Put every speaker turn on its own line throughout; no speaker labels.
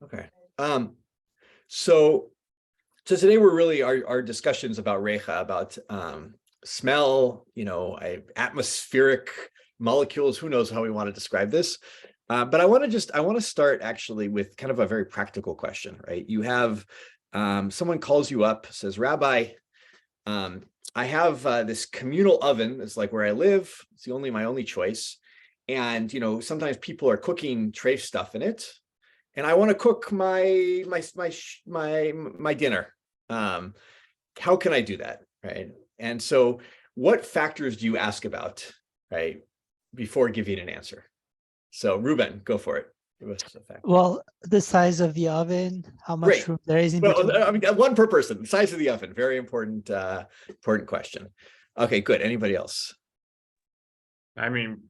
Okay. So today we're really our discussions about recha, about smell, atmospheric molecules. Who knows how we want to describe this? But I want to start actually with kind of a very practical question, right? You have someone calls you up, says, Rabbi, I have this communal oven. It's like where I live. It's my only choice. And, sometimes people are cooking treif stuff in it. And I want to cook my dinner. How can I do that, right? And so, what factors do you ask about, right, before giving an answer? So, Ruben, go for it.
Well, the size of the oven, how much room there is in between.
I mean, one per person. The size of the oven, very important, important question. Okay, good. Anybody else?
I mean,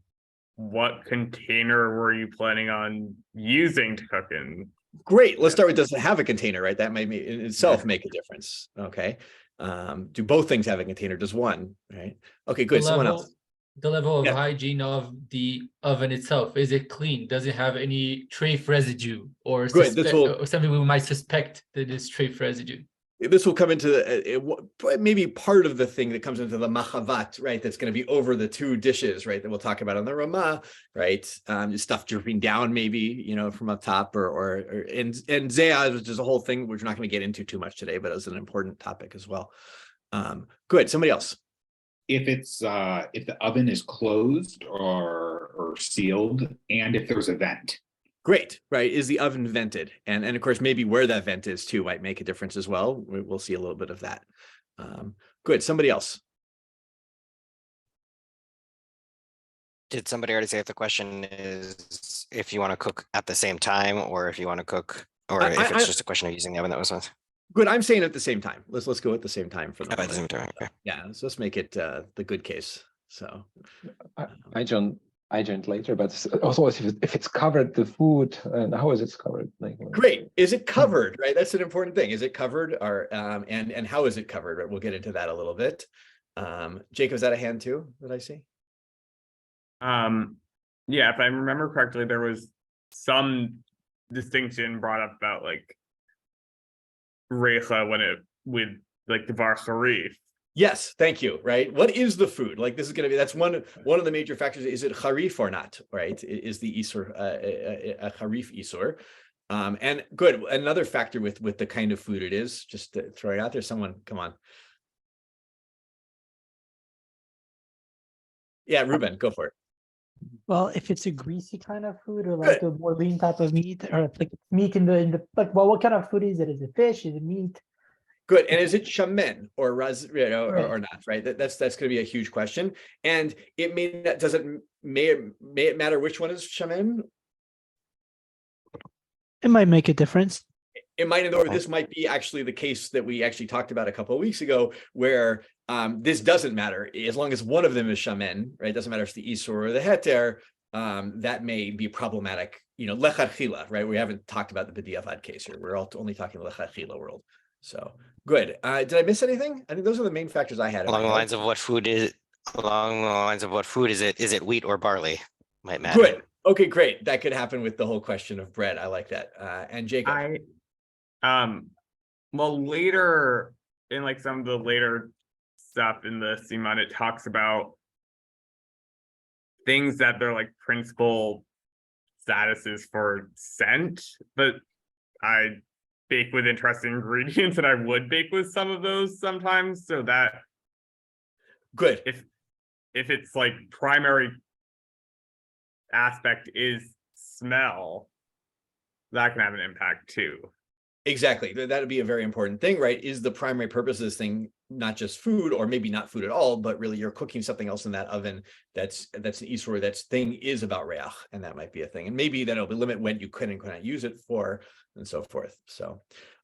what container were you planning on using to cook in?
Great. Let's start with, does it have a container, right? That may in itself make a difference. Okay. Do both things have a container? Does one, right? Okay, good. Someone else.
The level of hygiene of the oven itself, is it clean? Does it have any treif residue or something we might suspect that is treif residue?
This will come into maybe part of the thing that comes into the machavat, right? That's going to be over the two dishes, right? That we'll talk about on the Ramah, right? Stuff dripping down, maybe, from up top, and Deah, which is a whole thing which we're not going to get into too much today, but it's an important topic as well. Good. Somebody else.
If the oven is closed or sealed, and if there's a vent.
Great, right? Is the oven vented? And of course, maybe where that vent is too might make a difference as well. We'll see a little bit of that. Good. Somebody else.
Did somebody already say if the question is if you want to cook at the same time, or if you want to cook, or if it's just a question of using the oven that was with?
Good. I'm saying at the same time. Let's go at the same time for the
at the same time. Okay.
Yeah. So let's make it the good case. So
I joined later, but also if it's covered, the food, and how is it covered?
Great. Is it covered? Right. That's an important thing. Is it covered? Or and how is it covered? Right. We'll get into that a little bit. Jacob, is that a hand too that I see?
Yeah, if I remember correctly, there was some distinction brought up about like recha with like the var harif.
Yes, thank you. Right. What is the food? Like this is going to be, that's one of the major factors. Is it harif or not? Right. Is the isur a harif isur? And good. Another factor with the kind of food it is, just to throw it out there. Someone, come on. Yeah, Ruben, go for it.
Well, if it's a greasy kind of food, or like a more lean type of meat, or like meat in the like, well, what kind of food is it? Is it fish? Is it meat?
Good. And is it shamen or or not? Right. That's going to be a huge question. And it may not, may it matter which one is shamen?
It might make a difference.
It might, or this might be actually the case that we actually talked about a couple of weeks ago, where this doesn't matter as long as one of them is shamen, right? It doesn't matter if it's the isur or the heter. That may be problematic. Lechatchila, right? We haven't talked about the b'diavad case here. We're only talking lechatchila world. So good. Did I miss anything? I think those are the main factors I had.
Along the lines of what food is it? Is it wheat or barley? Might matter.
Good. Okay, great. That could happen with the whole question of bread. I like that. And Jacob.
Well, later in like some of the later stuff in the Siman, it talks about things that they're like principal statuses for scent, but I bake with interesting ingredients, and I would bake with some of those sometimes. So that
good.
If it's like primary aspect is smell, that can have an impact too.
Exactly. That would be a very important thing, right? Is the primary purpose of this thing not just food, or maybe not food at all, but really you're cooking something else in that oven that's an isur, that thing is about reach, and that might be a thing. And maybe that'll be limit when you can and cannot use it for, and so forth. So,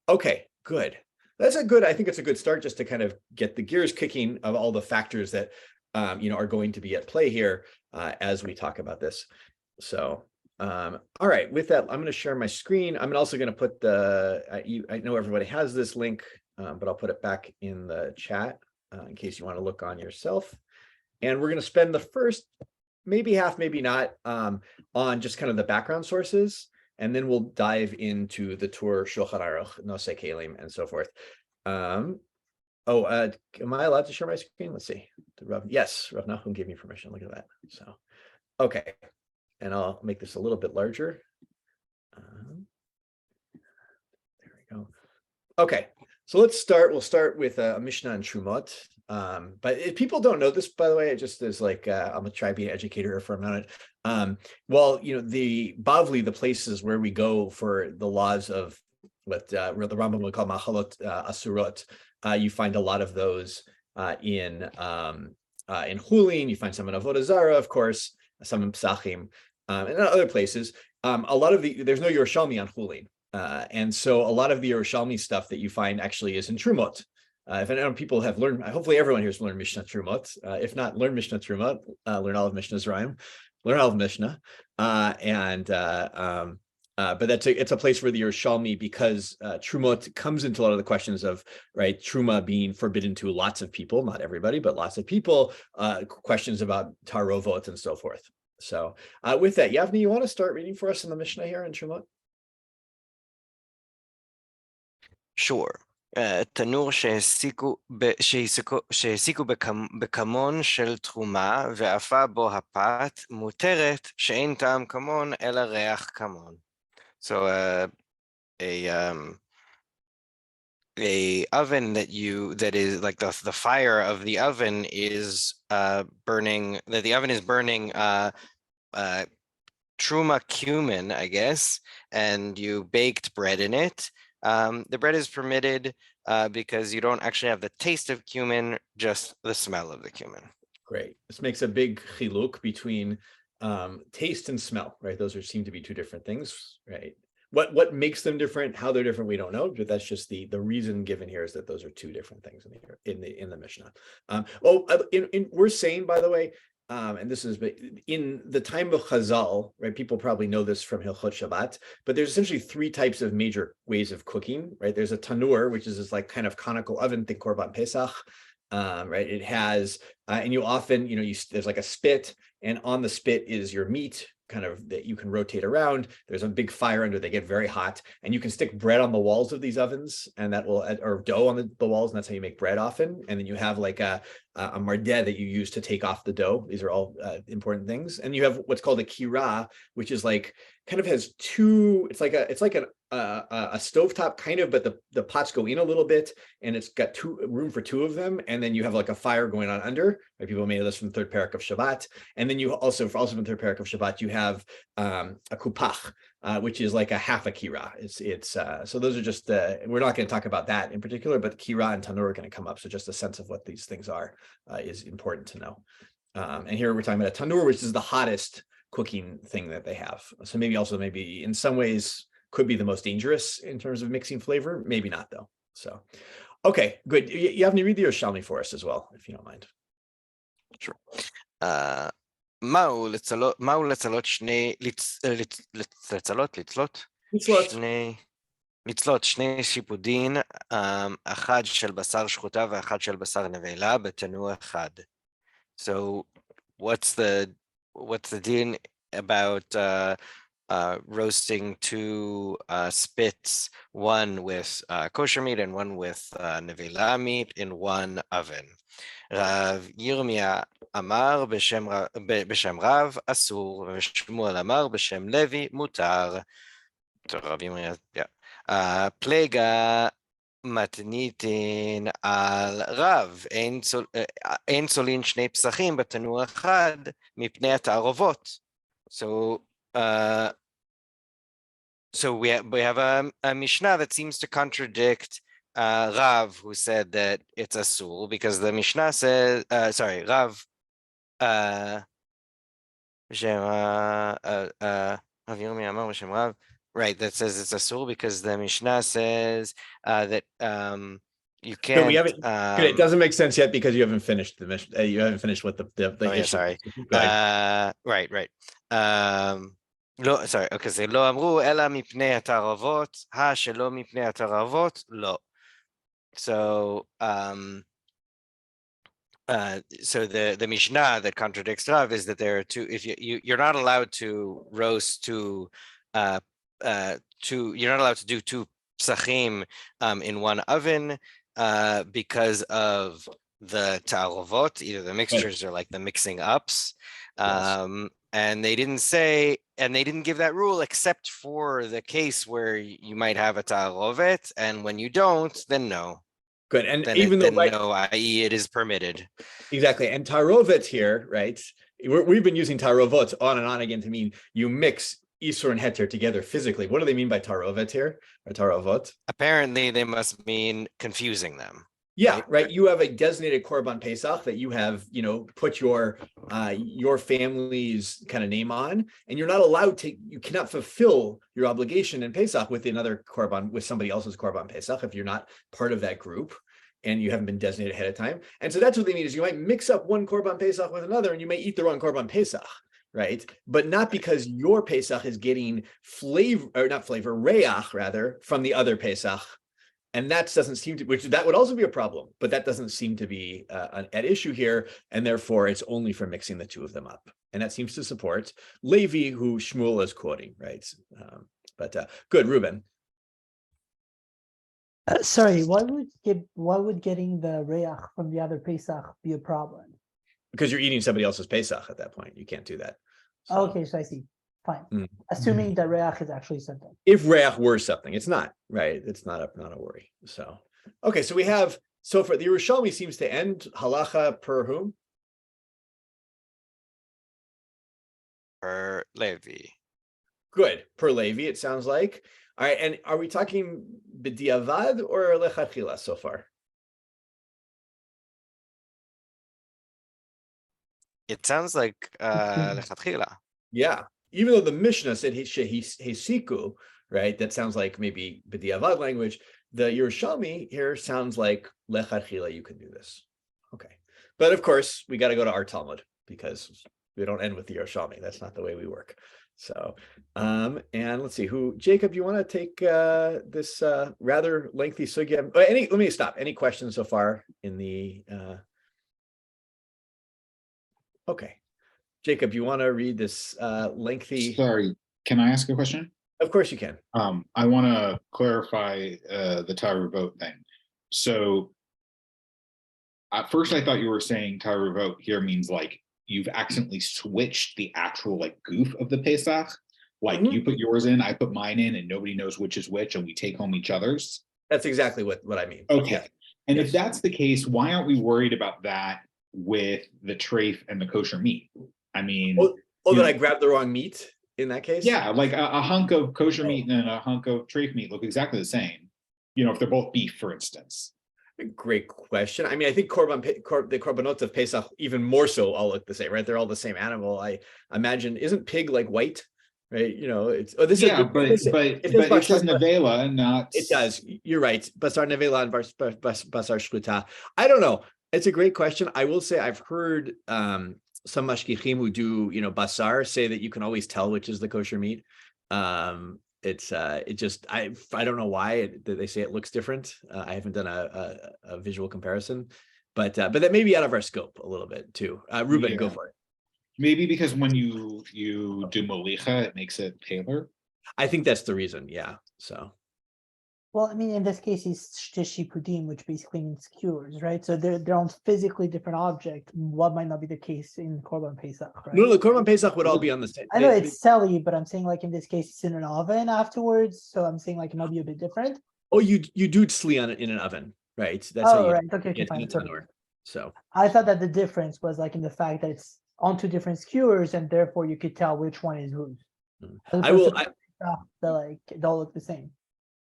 okay, good. I think it's a good start just to kind of get the gears kicking of all the factors that, are going to be at play here as we talk about this. So, all right, with that, I'm going to share my screen. I'm also going to put I know everybody has this link, but I'll put it back in the chat in case you want to look on yourself. And we're going to spend the first maybe half, maybe not, on just kind of the background sources. and then we'll dive into the Tur Shulchan Aruch, Nosei Kelim, and so forth. Am I allowed to share my screen? Let's see. Yes, Rav Nachum gave me permission. Look at that. So, okay, and I'll make this a little bit larger. There we go. Okay, so let's start. We'll start with a Mishnah and Trumot. But if people don't know this, by the way, it just is like I'm gonna try to be an educator for a minute. Well, the Bavli, the places where we go for the laws of what the Rambam would call Machalot Asurot, you find a lot of those in Hulin. You find some in Avodah Zarah, of course, some in Psachim, and in other places. A lot of there's no Yerushalmi on Hulin. And so a lot of the Yerushalmi stuff that you find actually is in Trumot. If I know people have learned, hopefully everyone here has learned Mishnah Trumot. If not, learn Mishnah Trumot, learn all of Mishnah's Rhyme, learn all of Mishnah. But it's a place where the Yerushalmi, because Trumot comes into a lot of the questions of, right, Truma being forbidden to lots of people, not everybody, but lots of people, questions about Tarovot and so forth. So with that, Yavni, you want to start reading for us in the Mishnah here in Trumot?
Sure. תנור שהעסיקו בכמון של תרומה ועפה בו הפת, מותרת שאין טעם כמון אלא ריח כמון. So a oven that is like the fire of the oven is burning, that the oven is burning truma cumin, I guess, and you baked bread in it. The bread is permitted because you don't actually have the taste of cumin, just the smell of the cumin.
Great. This makes a big chiluk between taste and smell, right? Those seem to be two different things, right? What makes them different, how they're different, we don't know, but that's just the reason given here is that those are two different things in the Mishnah. We're saying, by the way, and this is in the time of Chazal, right? People probably know this from Hilchot Shabbat, but there's essentially three types of major ways of cooking, right? There's a tanur, which is this like kind of conical oven, think Korban Pesach, right? It has, and you often, there's like a spit, and on the spit is your meat, kind of that you can rotate around. There's a big fire under, they get very hot, and you can stick bread on the walls of these ovens, and that will, or dough on the walls, and that's how you make bread often. And then you have like a mardeh that you use to take off the dough. These are all important things. And you have what's called a kira, which is like kind of has two, it's like a stovetop kind of, but the pots go in a little bit, and it's got room for two of them, and then you have like a fire going on under. Right? People may know this from the third parak of Shabbat, and then you also from the third parak of Shabbat you have a kupach, which is like a half a kira. It's so those are just we're not going to talk about that in particular, but kira and tanur are going to come up. So just a sense of what these things are is important to know. And here we're talking about a tanur, which is the hottest cooking thing that they have. So maybe in some ways could be the most dangerous in terms of mixing flavor. Maybe not though. So, okay, good. You have to read the Yerushalmi for us as well, if you don't mind.
Sure. מהו לצלות שני שיפודין, אחד של בשר שחוטה ואחד של בשר נבלה בתנור אחד. So what's the deal about roasting two spits, one with kosher meat and one with nevela meat in one oven? רב ירמיה אמר בשם רב אסור, ושמואל אמר בשם לוי מותר. רב ירמיה, פלגה מתניתין על רב, אין צולין שני פסחים בתנור אחד מפני התערובות. So we have a Mishnah that seems to contradict Rav, who said that it's asur, because the Mishnah says, Rav, right, that says it's asur because the Mishnah says that you can't.
No, we haven't. It doesn't make sense yet because you haven't finished the Mishnah. You haven't finished what the issue.
Yeah, sorry. Right. לא, sorry, okay, זה לא אמרו, אלא מפני התערובות, שלא מפני התערובות, לא. So, so the Mishnah that contradicts Rav is that there are two, if you're not allowed to roast two you're not allowed to do two psachim in one oven because of the ta'arovot, either the mixtures or like the mixing ups. And they didn't give that rule except for the case where you might have a ta'arovet, and when you don't, then no.
Good. And
then
even though
no, i.e. it is permitted.
Exactly. And tarovet here, right? We've been using tarovot on and on again to mean you mix Isur and Heter together physically. What do they mean by tarovet here, or tarovot?
Apparently they must mean confusing them.
Yeah, right. You have a designated Korban Pesach that you have, put your family's kind of name on, and you're not allowed to. You cannot fulfill your obligation in Pesach with another Korban, with somebody else's Korban Pesach, if you're not part of that group and you haven't been designated ahead of time. And so that's what they mean, is you might mix up one Korban Pesach with another, and you may eat the wrong Korban Pesach, right? But not because your Pesach is getting reach rather, from the other Pesach. And that doesn't seem to, which that would also be a problem, but that doesn't seem to be at issue here. And therefore it's only for mixing the two of them up. And that seems to support Levi, who Shmuel is quoting, right? Good, Ruben.
Sorry, why would getting the reach from the other Pesach be a problem?
Because you're eating somebody else's Pesach at that point. You can't do that.
So. Okay, so I see. Fine. Assuming that reach is actually something.
If reach were something, it's not, right? It's not a worry. So, okay, so we have, so for the Yerushalmi seems to end halacha per whom?
Per Levi.
Good, per Levi, it sounds like. All right, and are we talking b'diavad or lechatchila so far?
It sounds like lechatchila.
Yeah. Even though the Mishnah said hesiku, right? That sounds like maybe b'diavad language. The Yerushalmi here sounds like lechatchila, you can do this. Okay. But of course, we got to go to our Talmud because we don't end with the Yerushalmi. That's not the way we work. So, and let's see Jacob, you want to take this rather lengthy sugya? Let me stop. Any questions so far in the, okay. Jacob, you want to read this lengthy?
Sorry, can I ask a question?
Of course you can.
I want to clarify the Taravot thing. So at first I thought you were saying Taravot here means like you've accidentally switched the actual like goof of the Pesach. Like you put yours in, I put mine in, and nobody knows which is which, and we take home each other's.
That's exactly what I mean.
Okay.
Yeah.
And if that's the case, why aren't we worried about that with the treif and the kosher meat? I mean,
did I grab the wrong meat in that case?
Yeah, like a hunk of kosher meat and a hunk of treif meat look exactly the same. If they're both beef, for instance.
Great question. I mean, I think the korbanot of Pesach even more so all look the same, right? They're all the same animal. I imagine, isn't pig like white, right? It's but it says
nevela, not.
It does. You're right. Basar nevela and basar shkuta. I don't know. It's a great question. I will say I've heard some mashgichim who do, basar say that you can always tell which is the kosher meat. It just, I don't know why they say it looks different. I haven't done a visual comparison, but that may be out of our scope a little bit too. Ruben, go for it.
Maybe because when you do molicha, it makes it paler.
I think that's the reason. Yeah. So.
Well, I mean, in this case, it's shtishipudim, which basically means skewers, right? So they're on physically different object. What might not be the case in Korban Pesach, right?
No, the Korban Pesach would all be on the same.
I know it's selly, but I'm saying like in this case, it's in an oven afterwards. So I'm saying like it might be a bit different.
Oh, you do tzli in an oven, right? That's how you
right. Okay, fine.
So
I thought that the difference was like in the fact that it's on two different skewers, and therefore you could tell which one is whose. They all look the same.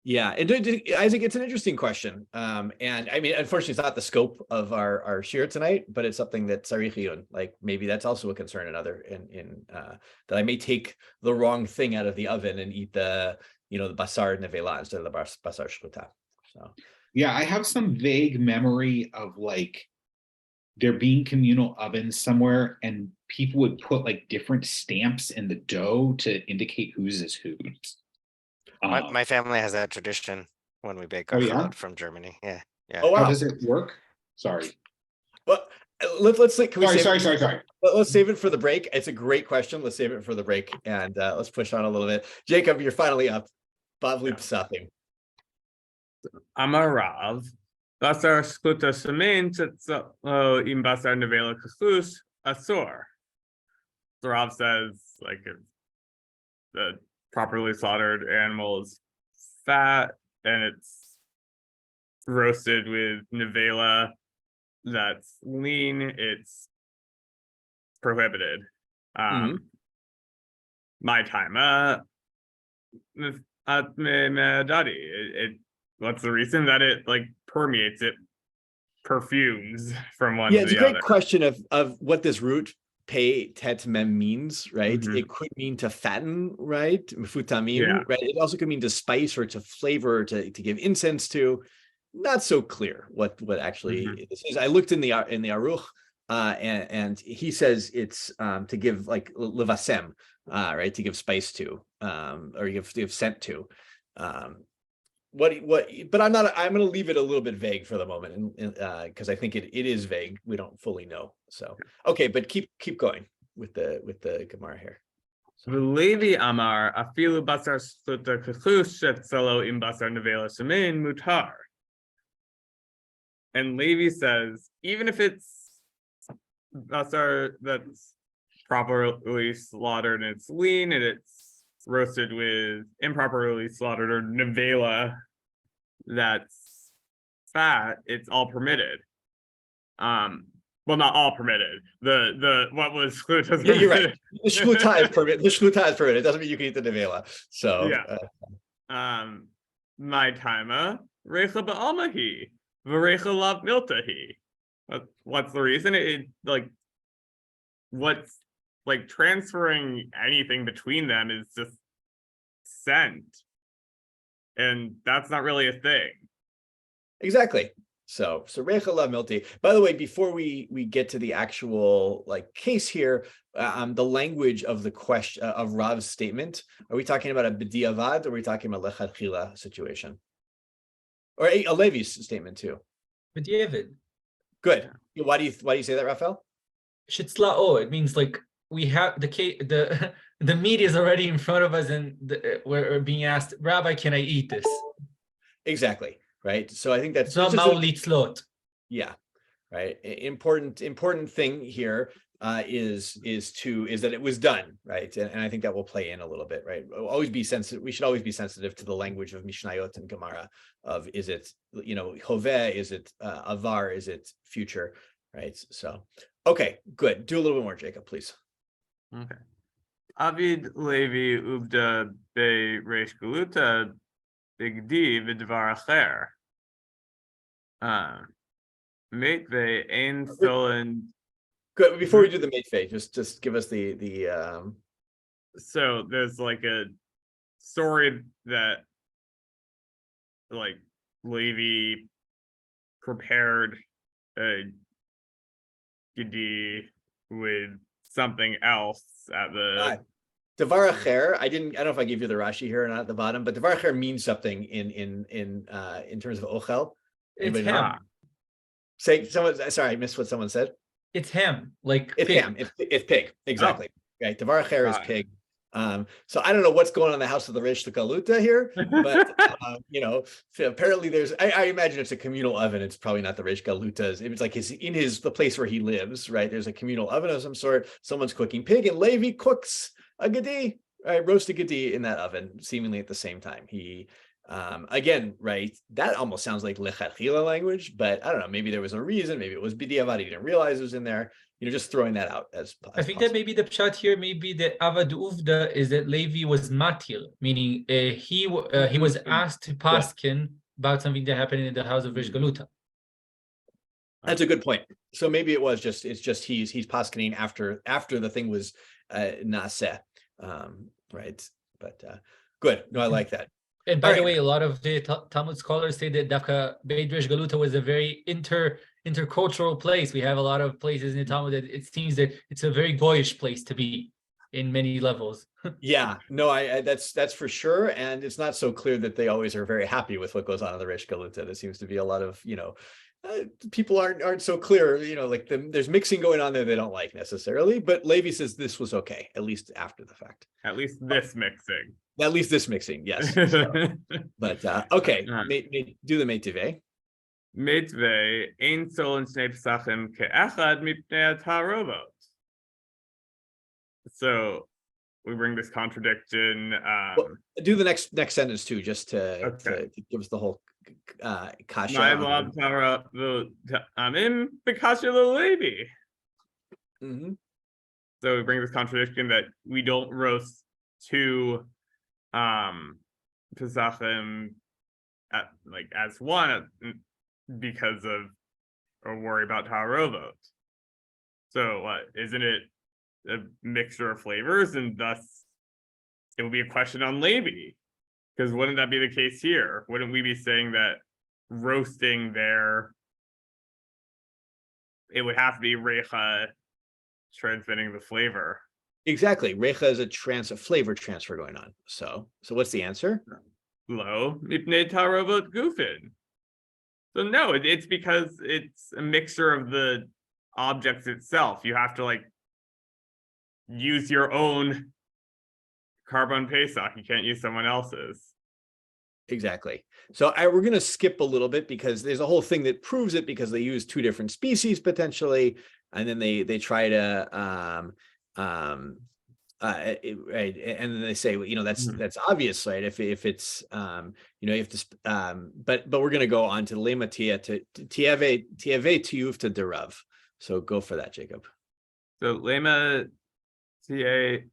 Yeah, Isaac, it's an interesting question. And I mean, unfortunately, it's not the scope of our shir tonight, but it's something that tzarich, like maybe that's also a concern in that I may take the wrong thing out of the oven and eat the basar nevela instead of the basar shkuta. So
yeah, I have some vague memory of like there being communal ovens somewhere, and people would put like different stamps in the dough to indicate whose is whose.
My family has that tradition when we bake our challah from Germany. Yeah.
Oh, wow. How does it work? Sorry.
Well, Let's say, can we
Sorry.
Let's save it for the break. It's a great question. Let's save it for the break, and let's push on a little bit. Jacob, you're finally up. Bavli Psachim.
Amar Rav, Basar Shkuta Siman Tetzalo Im Basar Nevela Kachus Asur. So Rav says, like, if the properly slaughtered animal is fat and it's roasted with nevela that's lean, it's prohibited. My time. What's the reason? That it like permeates, it perfumes from one to the other.
It's a great question of what this root pei tet mem means, right? It could mean to fatten, right? Mefutamim, right? It also could mean to spice or to flavor, to give incense to. Not so clear what actually this is. I looked in the Aruch, and he says it's to give like levasem, right? To give spice to, or you give scent to. But I'm going to leave it a little bit vague for the moment, and because I think it is vague. We don't fully know. So okay, but keep going with the Gemara here.
Levi Amar afilu basar suta kachus shetzalo im basar nevela shemen mutar. And Levi says, even if it's basar that's properly slaughtered and it's lean and it's roasted with improperly slaughtered or nevela that's fat, it's all permitted. Well, not all permitted. The what was shluta?
Yeah, you're right. The shluta is permitted. The shluta is permitted. It doesn't mean you can eat the nevela. So
my timer recha ba'almahi v'recha lav miltahi. What's the reason? It like what's like transferring anything between them is just scent, and that's not really a thing.
Exactly. So recha lav milti. By the way, before we get to the actual like case here, the language of the question of Rav's statement, are we talking about a b'diavad, or are we talking about lechatchila situation, or a Levi's statement too?
B'diavad.
Good. Why do you say that, Raphael?
Shitzla'o. It means like we have the meat is already in front of us, and we're being asked, Rabbi, can I eat this?
Exactly. Right. So I think that's
yeah.
Right. Important thing here is that it was done. Right. And I think that will play in a little bit. Right. Always be sensitive. We should always be sensitive to the language of Mishnayot and Gemara of, is it, Hoveh, is it Avar, is it future? Right. So, okay, good. Do a little bit more, Jacob, please.
Okay. Avid Levi Ubda Be Reish Galuta Bigdi Vidvar Acher. Meitve Ein Stolen.
Good. Before we do the Meitve, just give us the
So there's like a story that like Levi prepared a Gedi with something else at the
Devar Acher. I don't know if I gave you the Rashi here or not at the bottom, but Devar Acher means something in terms of Ochel.
It's ham.
Sorry, I missed what someone said.
It's ham, like
it's
pig.
ham. It's pig. Exactly. Right. Devar Acher is pig. So I don't know what's going on in the house of the Reish Galuta here, but apparently there's. I imagine it's a communal oven. It's probably not the Reish Galuta's. It's like the place where he lives. Right. There's a communal oven of some sort. Someone's cooking pig, and Levi cooks a gedi, right? Roasted gedi in that oven, seemingly at the same time. He. Again, right, that almost sounds like lechatchila language, but I don't know, maybe there was a reason, maybe it was b'diavad, he didn't realize it was in there, just throwing that out as
I think possible. That maybe the pshat here, maybe the avad uvda is that Levi was matil, meaning he was asked to paskin about something that happened in the house of Reish Galuta.
That's a good point. So maybe it's just he's paskining after the thing was naseh, right? But good, no, I like that.
And by the way, a lot of the Talmud scholars say that Dafka Beit Reish Galuta was a very intercultural place. We have a lot of places in the Talmud that it seems that it's a very goyish place to be in many levels.
Yeah, no, I that's for sure. And it's not so clear that they always are very happy with what goes on in the Reish Galuta. There seems to be a lot of, people aren't so clear, like there's mixing going on there they don't like necessarily, but Levi says this was okay, at least after the fact.
At least this mixing.
At least this mixing, yes. So, but okay, do the Meitive.
Mitveh, ein solon shnei pesachim ke'echad mipnei ha'tarovot. So we bring this contradiction.
Do the next sentence too, just to give us the whole kasha.
My love taravot ta'amim b'kasha l'levi. So we bring this contradiction that we don't roast two pesachim as one because of a worry about tarovot. So isn't it a mixture of flavors, and thus it would be a question on Levi? Because wouldn't that be the case here? Wouldn't we be saying that roasting there, it would have to be recha transmitting the flavor?
Exactly. Recha is a flavor transfer going on. So what's the answer?
Lo mipnei tarovot gufin. So no, it's because it's a mixture of the objects itself. You have to use your own carbon pesach. You can't use someone else's.
Exactly. So we're going to skip a little bit because there's a whole thing that proves it, because they use two different species potentially, and then they try to right, and then they say, that's obvious, right? If it's if this but we're going to go on to lema tiave tiyuv to derav. So go for that, Jacob.
So lema tiave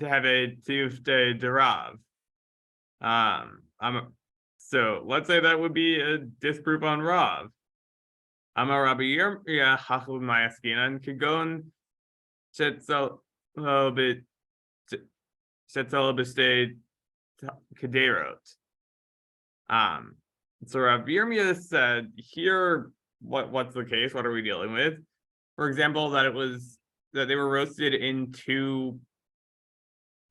tiyuv to derav. So let's say that would be a disproof on Rav. Amar Rabbi Yirmiyah hachul mayaskinan kagon shetzel b'stei kederot. So Rabbi Yirmiyah said here, what's the case? What are we dealing with? For example, that they were roasted in two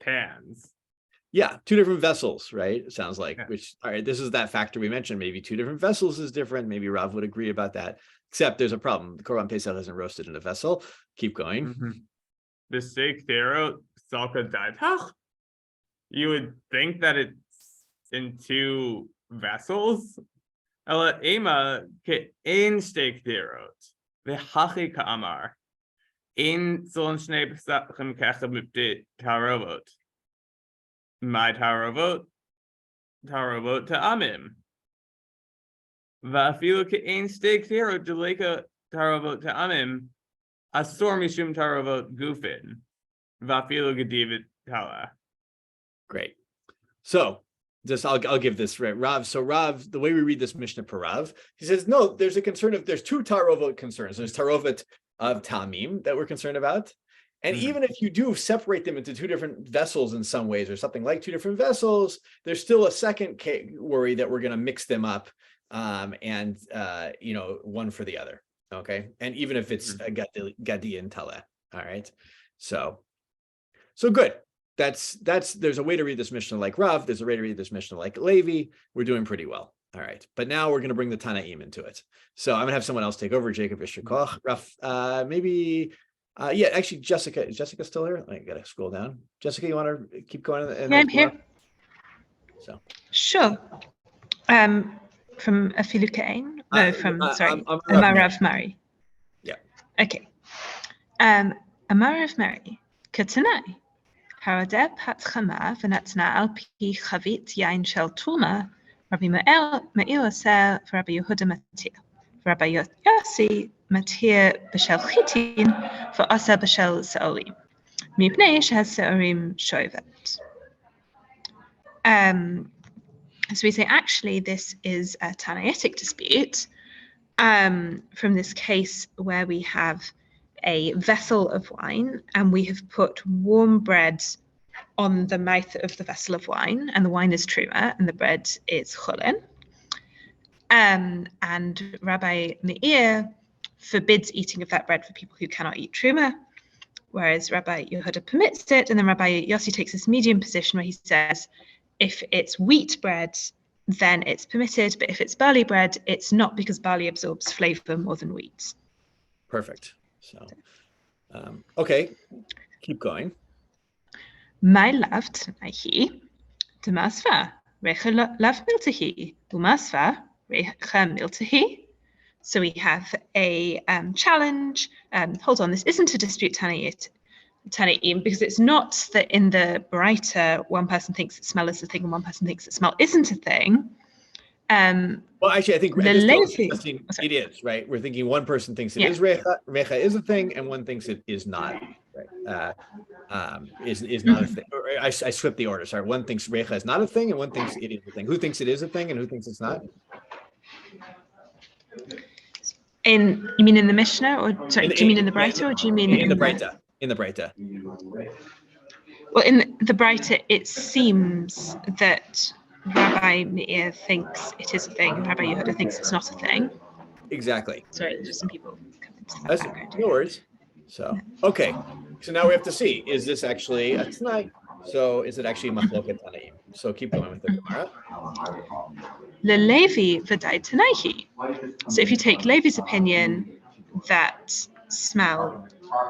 pans.
Yeah, two different vessels, right? It sounds like,
Yeah.
Which, all right, this is that factor we mentioned. Maybe two different vessels is different. Maybe Rav would agree about that. Except there's a problem. The Korban Pesach isn't roasted in a vessel. Keep going.
The steak there, salka daitach. You would think that it's in two vessels. Ela ema ke ein steak derot. V'hachi ka'amar. Ein solon shnei pesachim k'echad mipnei tarovot. My tarovot ta'amim. Va'afilu ke'ein steak derot deleka tarovot ta'amim. Asor mishum tarovot gufin. Va'afilu gedivet tala.
Great. So I'll give this right. Rav. So Rav, the way we read this Mishnah per Rav, he says, no, there's a concern there's two tarovot concerns. There's tarovot of tamim that we're concerned about. And even if you do separate them into two different vessels in some ways, or something like two different vessels, there's still a second worry that we're going to mix them up, and one for the other. Okay, and even if it's a gadi and tala. All right, so good. There's a way to read this Mishnah like Rav. There's a way to read this Mishnah like Levi. We're doing pretty well. All right, but now we're going to bring the Tanaim into it. So I'm going to have someone else take over. Jacob Ishikoch, Rav, maybe. Yeah, actually, Jessica. Is Jessica still here? I gotta scroll down. Jessica, you want to keep going?
Yeah, I'm here.
So
sure. From Afilu Kain? No, Amarav Mari.
Yeah.
Okay. Amarav Mari. Katanai. Haradeb hat chama v'natna al pi chavit yain shel tuma. Rabbi Meir Aser v'Rabbi Yehuda Matir. Rabbi Yossi Matir b'shel chitin v'asa b'shel se'orim. Mipnei she'ha-se'orim shovet. So we say, actually, this is a Tanaitic dispute from this case where we have a vessel of wine and we have put warm bread on the mouth of the vessel of wine, and the wine is truma and the bread is chulin. And Rabbi Meir forbids eating of that bread for people who cannot eat truma, whereas Rabbi Yehuda permits it. And then Rabbi Yossi takes this medium position where he says, if it's wheat bread, then it's permitted. But if it's barley bread, it's not, because barley absorbs flavor more than wheat.
Perfect. So, okay, keep going.
My lav tanahi, demasva, recha lav miltahi, umasva, recha miltahi. So we have a challenge. Hold on, this isn't a dispute Tanaim, because it's not that in the Baraita one person thinks that smell is a thing and one person thinks that smell isn't a thing.
Well, actually, I think
the
at this point we're
Levi-
suggesting
oh, sorry.
it is, right? We're thinking one person thinks it
Yeah.
is recha is a thing, and one thinks it is not. Right? Is not a thing. Or I slipped the order. Sorry, one thinks recha is not a thing, and one thinks it is a thing. Who thinks it is a thing, and who thinks it's not?
You mean in the Mishnah, or sorry, do you mean in the Baraita, or do you mean
in the Baraita? In the Baraita.
Well, in the Baraita, it seems that Rabbi Meir thinks it is a thing, and Rabbi Yehuda thinks it's not a thing.
Exactly.
Sorry, there's some people coming to the
That's
background.
no worries. So, okay. So now we have to see, is this actually a Tanai? So is it actually Machloket Tanaim? So keep going with the Gemara.
LeLevi v'dai Tanaihi. So if you take Levi's opinion that smell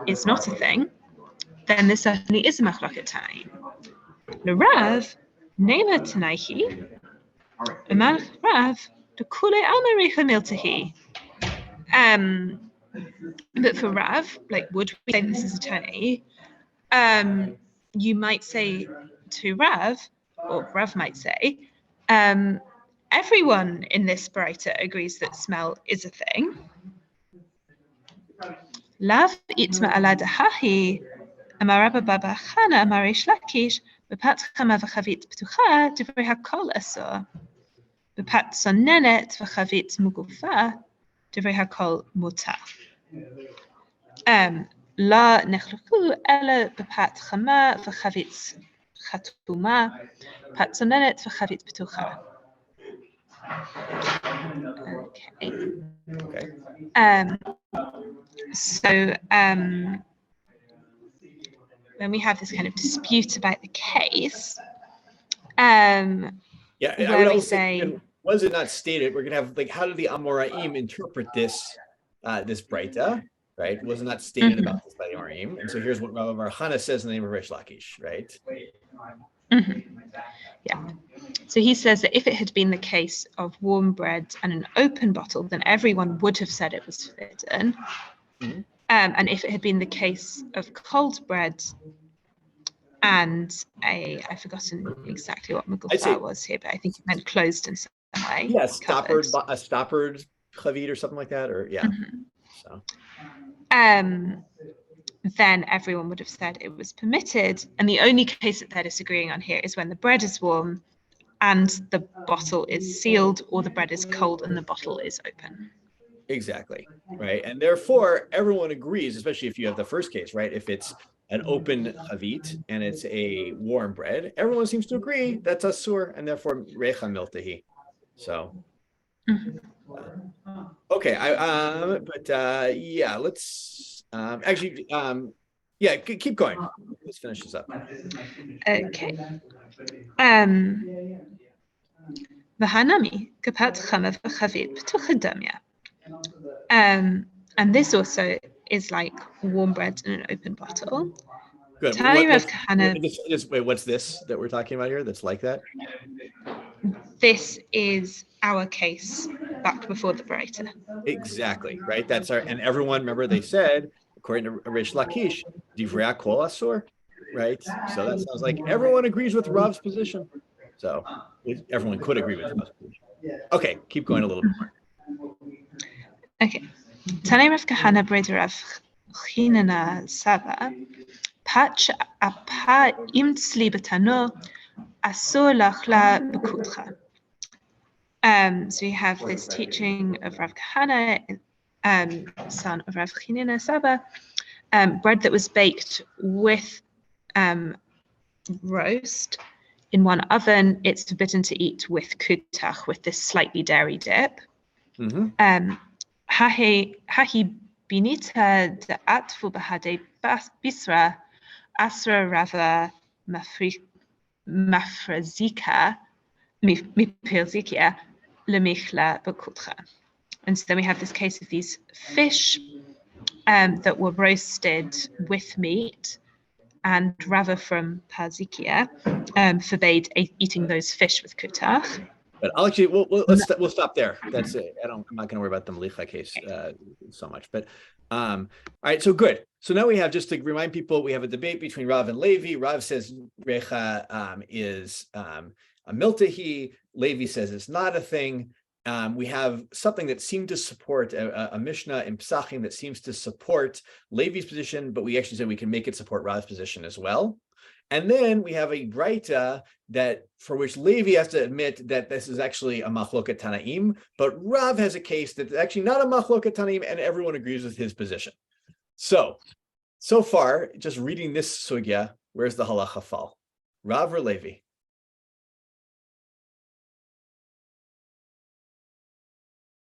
is not a thing, then this certainly is a Machloket Tanaim. LeRav Nema Tanaihi. Amar Rav Dekule Alma Recha Miltahi. But for Rav, like, would we say this is a Tanai? You might say to Rav, or Rav might say, everyone in this Baraita agrees that smell is a thing. Lav itma ala dahahi, amarabba baba chana amarish lakish, bepat chama v'chavit ptucha, divrei hakol asor. Bepat sonenet v'chavit mugufa, divrei hakol mutar. La nechluku ela bepat chama v'chavit chatuma, pat sonenet v'chavit ptucha. Okay. So when we have this kind of dispute about the case,
Yeah, I
where
would
we
also
say,
say, was it not stated? We're gonna have, like, how did the Amoraim interpret this this Braita, right? Was it not stated about this by the Amoraim? And so here's what Rabbi Bar Chana says in the name of Rish Lakish, right?
Yeah. So he says that if it had been the case of warm bread and an open bottle, then everyone would have said it was forbidden. And if it had been the case of cold bread and I've forgotten exactly what Mugufa was here, but I think it meant closed in some way.
Yeah, a stoppered chavit or something like that, or yeah. So.
Then everyone would have said it was permitted. And the only case that they're disagreeing on here is when the bread is warm and the bottle is sealed, or the bread is cold and the bottle is open.
Exactly, right? And therefore, everyone agrees, especially if you have the first case, right? If it's an open chavit and it's a warm bread, everyone seems to agree that's asur, and therefore recha miltahi. So, okay, yeah, let's actually, yeah, keep going. Let's finish this up.
Okay. V'hanami kapat chama v'chavit p'tuchadamya. And this also is like warm bread in an open bottle.
Good. Wait, what's this that we're talking about here that's like that?
This is our case back before the Baraita.
Exactly, right? That's our, and everyone, remember they said, according to Rish Lakish, Divrei Kol Asur, right? So that sounds like everyone agrees with Rav's position. So everyone could agree with Rav's position. Okay, keep going a little bit more.
Okay. Tanei Rav Kahana Bred Rav Chinana Saba, Patch Apa Imtzli Betano, Asur Lachla Bekutcha. So we have this teaching of Rav Kahana, son of Rav Chinana Saba, bread that was baked with roast in one oven. It's forbidden to eat with kutach, with this slightly dairy dip. Hahi binita de atfu bahade bisra asra rava mafrazika מפרזיקיה למיכלה בקוטחה. And so then we have this case of these fish that were roasted with meat, and Rava from Parzikia forbade eating those fish with kutach.
But I'll actually, we'll stop there. That's it. I'm not going to worry about the Malicha case so much. But all right, so good. So now we have, just to remind people, we have a debate between Rav and Levi. Rav says Recha is a miltahi. Levi says it's not a thing. We have something that seemed to support a Mishnah in Psachim that seems to support Levi's position, but we actually said we can make it support Rav's position as well. And then we have a Braita that for which Levi has to admit that this is actually a Machloket Tanaim, but Rav has a case that's actually not a Machloket Tanaim, and everyone agrees with his position. So far, just reading this sugya, where's the halacha fall? Rav or Levi?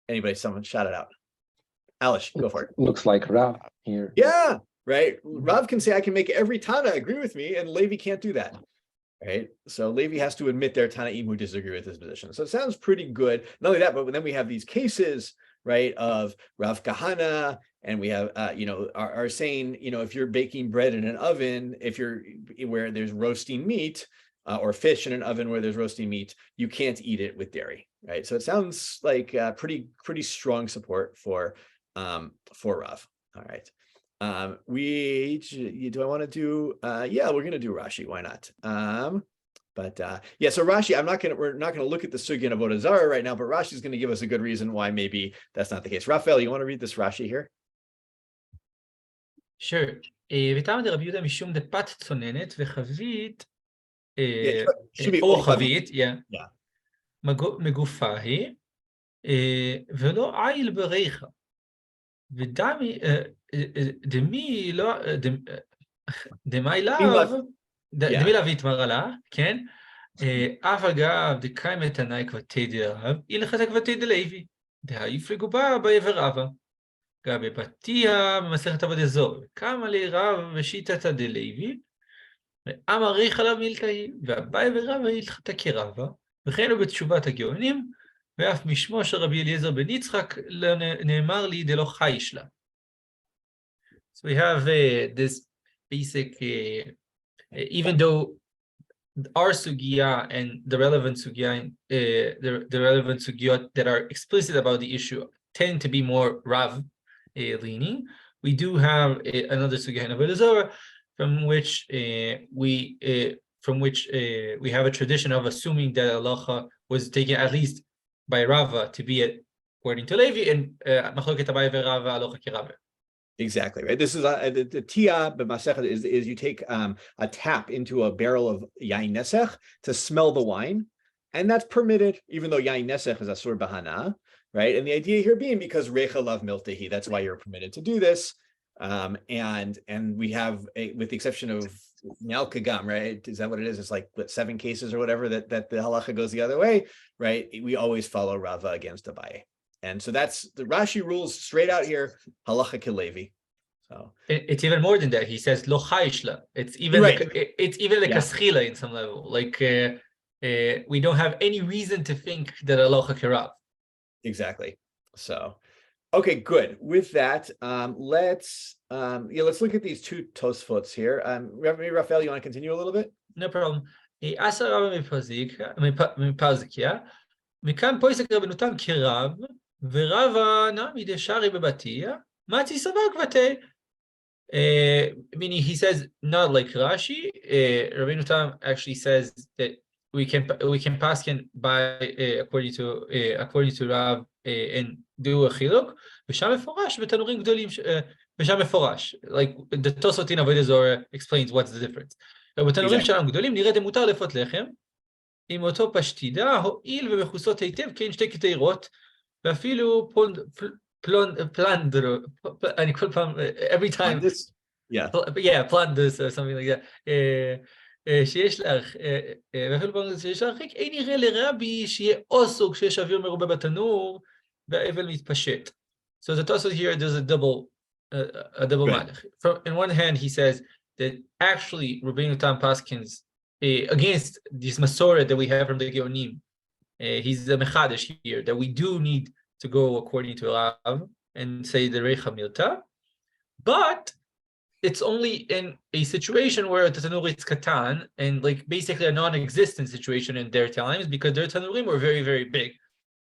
Anybody, someone shout it out. Alish, go for it.
Looks like Rav here.
Yeah, right. Rav can say, I can make every Tana agree with me, and Levi can't do that. Right. So Levi has to admit they're Tanaim who disagree with his position. So it sounds pretty good. Not only that, but then we have these cases, right, of Rav Kahana, and we have, are saying, if you're baking bread in an oven, where there's roasting meat, or fish in an oven where there's roasting meat, you can't eat it with dairy, right? So it sounds like pretty strong support for Rav. All right. Do I want to do? Yeah, we're gonna do Rashi. Why not? So Rashi, we're not gonna look at the sugya of Avodah Zarah right now, but Rashi is gonna give us a good reason why maybe that's not the case. Raphael, you want to read this Rashi here?
Sure. ותעמד רבי יהודה משום דפת צוננת וחבית או חבית, מגופה היא, ולא עיל בריחה. ודמי לאו יתמר לה, כן? אף אגב דקאי מתנאי כבתי דרב, הלכת כבתי דלוי, דהה יפלגו בה בעבר אבא. גבי בתיה במסכת עבודת זוהר, קמה לי רב בשיטתא דלוי, ואמר ריחא לה מילתאי, ואביי ורבא הלכתה כרבא, וכן הוא בתשובת הגאונים, ואף משמו של רבי אליעזר בן יצחק נאמר לי דלא חייש לה. So we have this basic, even though our sugya and the relevant sugya, the relevant sugyot that are explicit about the issue tend to be more Rav leaning, we do have another sugya in Avodah Zarah from which we have a tradition of assuming that halacha was taken at least by Rava to be according to Levi, and Machloket Abaye veRava halacha kirava.
Exactly right. This is the Deah b'masechet is you take a tap into a barrel of yain nesech to smell the wine, and that's permitted, even though yain nesech is asur bahana, right? And the idea here being because recha lav miltahi, that's why you're permitted to do this. And we have, with the exception of Nyal Kagam, right? Is that what it is? It's like 7 cases or whatever that the halacha goes the other way, right? We always follow Rava against Abaye. And so that's the Rashi rules straight out here, halacha kilevi. So
it's even more than that. He says lo chayishla. It's even
right.
It's even like a schila in some level. Like we don't have any reason to think that halacha kirav.
Exactly. So okay, good. With that, let's look at these 2 Tosfots here. Maybe Raphael, you want to continue a little bit?
No problem. Asa Rava מפרזיקיה, מכאן פויסק רבנותם כרב, ורבה נמי דשארי בבתיה, מצי סבר כבתי. Meaning he says not like Rashi. Rabbeinu Tam actually says that we can pass by according to Rav and do a chiluk. ושם מפורש בתנורים גדולים, ושם מפורש. Like the Tosfot in Avodah Zarah explains what's the difference. בתנורים שלנו גדולים נראה דמותר לפות לחם, עם אותו פשטידה, הועיל ומכוסות היטב, כן 2 קטעירות, ואפילו פלנדר, אני כל פעם, every time, פלנדס or something like that, שיש לך, ואפילו פלנדס שיש לך, אין נראה לרבי שיהיה אוסו כשיש אוויר מרובה בתנור, והאבל מתפשט. So the Tosfot here, there's a double malach. On one hand, he says that actually Rabbeinu Tam paskins against this Masorah that we have from the Geonim, he's the mechadish here, that we do need to go according to Rav and say the Reicha Milta, but it's only in a situation where the tanur is katan, and like basically a non-existent situation in their times, because their tanurim were very, very big.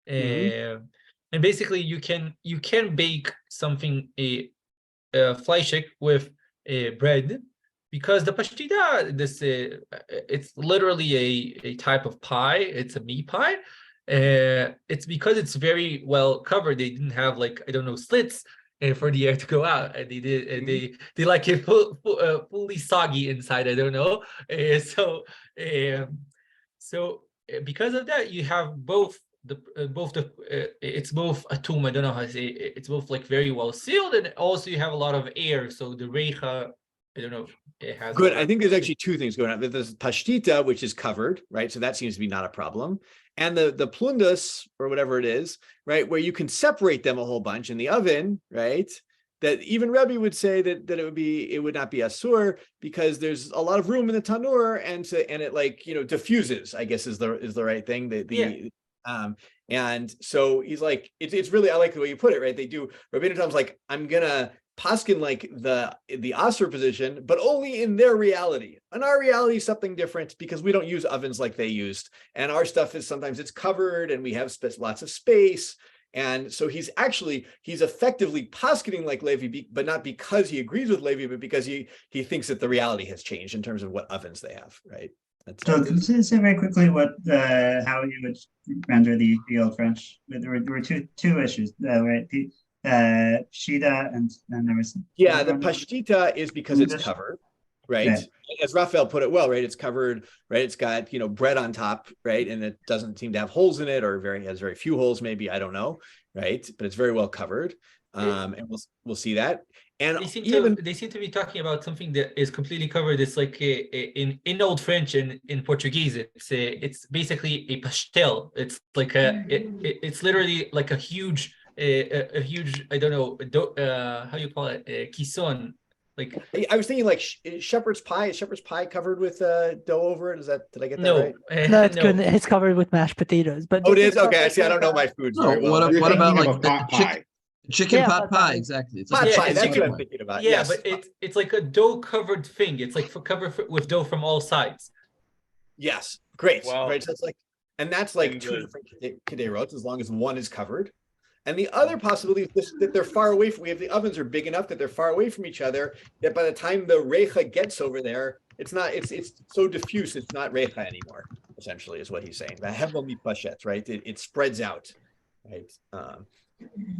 And basically you can bake something, a fleischik with bread, because the pashtida, this it's literally a type of pie. It's a meat pie. It's because it's very well covered. They didn't have, like, I don't know, slits for the air to go out. And they did. They like it fully soggy inside. I don't know. So because of that, you have both it's both a tomb. I don't know how to say it. It's both like very well sealed, and also you have a lot of air. So the reicha, I don't know, it has
good. I think there's actually two things going on. There's pashtita, which is covered, right? So that seems to be not a problem. And the plundas, or whatever it is, right, where you can separate them a whole bunch in the oven, right? That even Rebbe would say that it would not be asur, because there's a lot of room in the tanur, and it, like, diffuses, I guess is the right thing. And so he's like, it's really, I like the way you put it, right? They do, Rabbeinu Tam's like, I'm gonna paskin like the asur position, but only in their reality. In our reality, something different, because we don't use ovens like they used, and our stuff is sometimes it's covered, and we have lots of space. And so he's effectively paskining like Levi, but not because he agrees with Levi, but because he thinks that the reality has changed in terms of what ovens they have, right?
So can you say very quickly how you would render the Old French? There were two issues, right? Pashita, and then there was
the pashtita is because it's covered, right? Yeah. As Raphael put it well, right? It's covered, right? It's got bread on top, right? And it doesn't seem to have holes in it, or has very few holes, maybe, I don't know, right? But it's very well covered, and we'll see that. And
they seem to be talking about something that is completely covered. It's like in Old French and in Portuguese, it's basically a pastel. It's like it's literally like a huge I don't know, how you call it, quisson. Like,
I was thinking like shepherd's pie. Is shepherd's pie covered with dough over it? Did I get that right?
No, it's good. It's covered with mashed potatoes. But
it is? Okay, I see. I don't know my foods very well.
What about like
pot pie?
Chicken pot pie? Exactly. It's
pot pie.
a
That's what I'm thinking about.
Yeah,
yes.
But it's like a dough covered thing. It's like covered with dough from all sides.
Yes, great.
Wow.
Right, so it's like, and that's like two different kederot, as long as one is covered. And the other possibility is that they're far away from. The ovens are big enough that they're far away from each other. That by the time the reicha gets over there, it's so diffuse. It's not reicha anymore. Essentially, is what he's saying. The hevel mitpashet, right? It spreads out, right?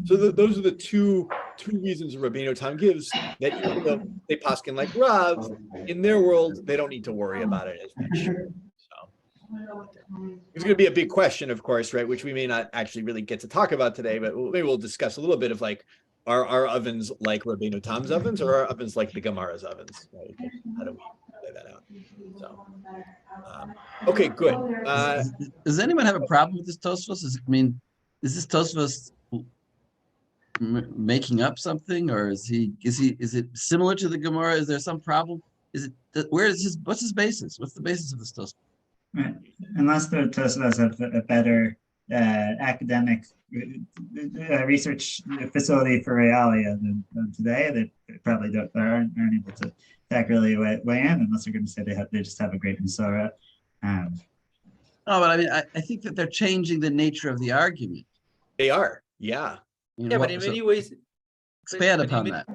So those are the two reasons Rabbeinu Tam gives that even though they paskin like Rav, in their world they don't need to worry about it as much. So it's going to be a big question, of course, right? Which we may not actually really get to talk about today, but maybe we'll discuss a little bit of like, are our ovens like Rabbeinu Tam's ovens, or are ovens like the Gemara's ovens? Right? How do we play that out? So, okay, good.
Does anyone have a problem with this Tosfos? Is this Tosfos making up something, or is it similar to the Gemara? Is there some problem? What's his basis? What's the basis of this Tosfos?
Right. Unless the Tosfos have a better academic research facility for realia than today, they probably aren't able to accurately weigh in, unless they're going to say they just have a great Masora.
No, but I mean, I think that they're changing the nature of the argument.
They are, yeah.
But in many ways,
expand upon that.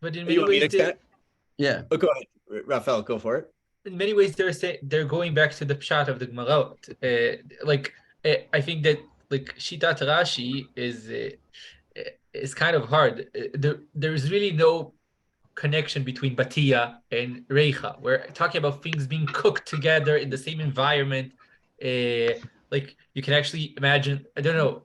But in many ways,
yeah.
Oh, go ahead, Raphael. Go for it.
In many ways, they're going back to the pshat of the Gemara. I think that like Shitat Rashi is kind of hard. There's really no connection between Batia and Reicha. We're talking about things being cooked together in the same environment. Like you can actually imagine. I don't know.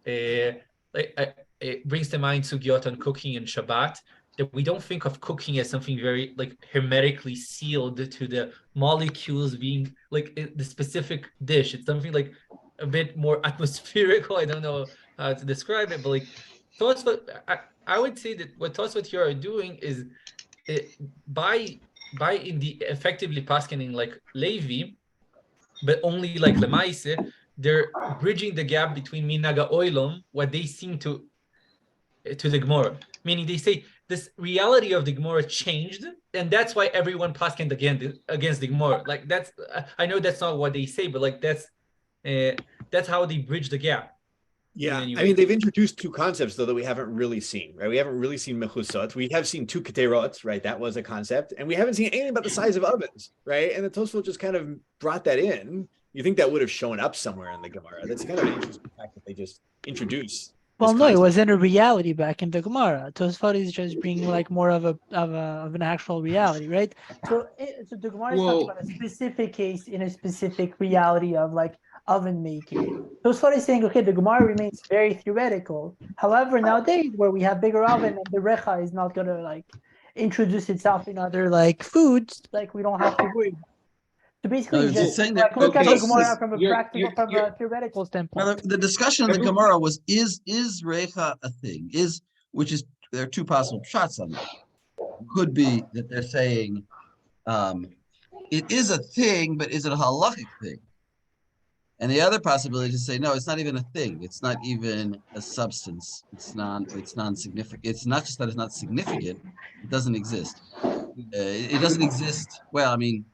It brings to mind sugyot on cooking and Shabbat, that we don't think of cooking as something very like hermetically sealed to the molecules being like the specific dish. It's something like a bit more atmospherical. I don't know how to describe it, but like Tosfot, I would say that what Tosfot here are doing is by in the effectively paskening like Levi, but only like Lemaise, they're bridging the gap between Minaga Oilom, what they seem to the Gemara. Meaning they say this reality of the Gemara changed, and that's why everyone paskined against the Gemara. Like that's I know that's not what they say, but like that's how they bridge the gap.
Yeah, I mean, they've introduced two concepts though that we haven't really seen, right? We haven't really seen mechusot. We have seen two keterot, right? That was a concept, and we haven't seen anything about the size of ovens, right? And the Tosfot just kind of brought that in. You think that would have shown up somewhere in the Gemara? That's kind of an interesting fact that they just introduce.
Well, no, it wasn't a reality back in the Gemara. Tosfot is just bringing like more of an actual reality, right? So the Gemara is talking about a specific case in a specific reality of like oven making. Tosfot is saying, okay, the Gemara remains very theoretical. However, nowadays where we have bigger oven and the recha is not gonna like introduce itself in other like foods, like we don't have to worry about. So basically,
No,
just
saying
like,
that,
look at
okay,
the Gemara from a
you're-
practical, from a theoretical standpoint.
Now, the discussion in the Gemara was, is Recha a thing? There are two possible shots on that. Could be that they're saying it is a thing, but is it a halachic thing? And the other possibility is to say, no, it's not even a thing. It's not even a substance. It's non-significant. It's not just that it's not significant. It doesn't exist. It doesn't exist. Well, I mean,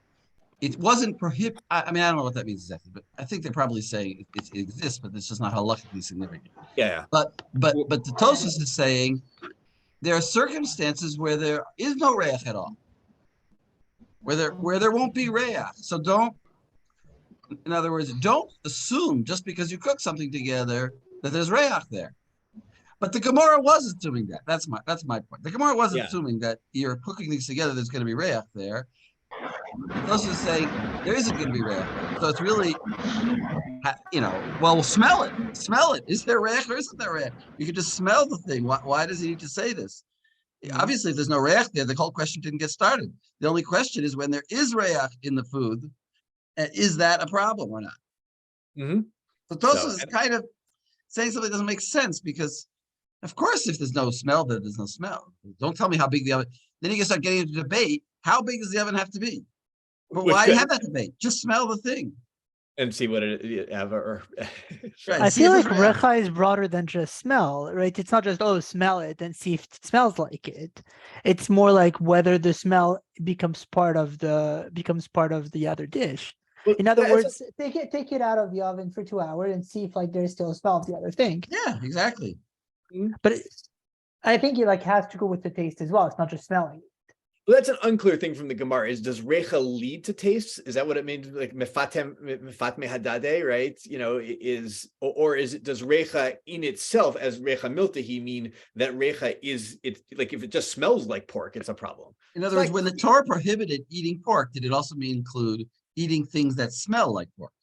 it wasn't prohibited. I mean, I don't know what that means exactly, but I think they're probably saying it exists, but it's just not halachically significant.
Yeah.
But the Tosfos is saying there are circumstances where there is no reach at all, where there won't be reach. So in other words, don't assume just because you cook something together that there's reach there. But the Gemara was assuming that. That's my point. The Gemara wasn't assuming that you're cooking things together. There's going to be reach there. Those are saying there isn't going to be reach. So it's really, well, smell it. Smell it. Is there reach or isn't there reach? You can just smell the thing. Why does he need to say this? Obviously, if there's no reach there, the whole question didn't get started. The only question is when there is reach in the food, is that a problem or not?
Mm-hmm.
So Tosfos is kind of saying something that doesn't make sense because, of course, if there's no smell, then there's no smell. Don't tell me how big the oven. Then you can start getting into debate. How big does the oven have to be? But why have that debate? Just smell the thing
and see what it ever.
Right,
I feel like recha is broader than just smell, right? It's not just smell it and see if it smells like it. It's more like whether the smell becomes part of the other dish.
Well,
in other words, take it out of the oven for 2 hours and see if like there's still a smell of the other thing.
Yeah, exactly.
But I think it like has to go with the taste as well. It's not just smelling.
Well, that's an unclear thing from the Gemara. Does recha lead to taste? Is that what it means? Like mefat mehadade, right? Does recha in itself as recha miltahi mean that recha is it like if it just smells like pork, it's a problem?
In other words, when the Torah prohibited eating pork, did it also include eating things that smell like pork?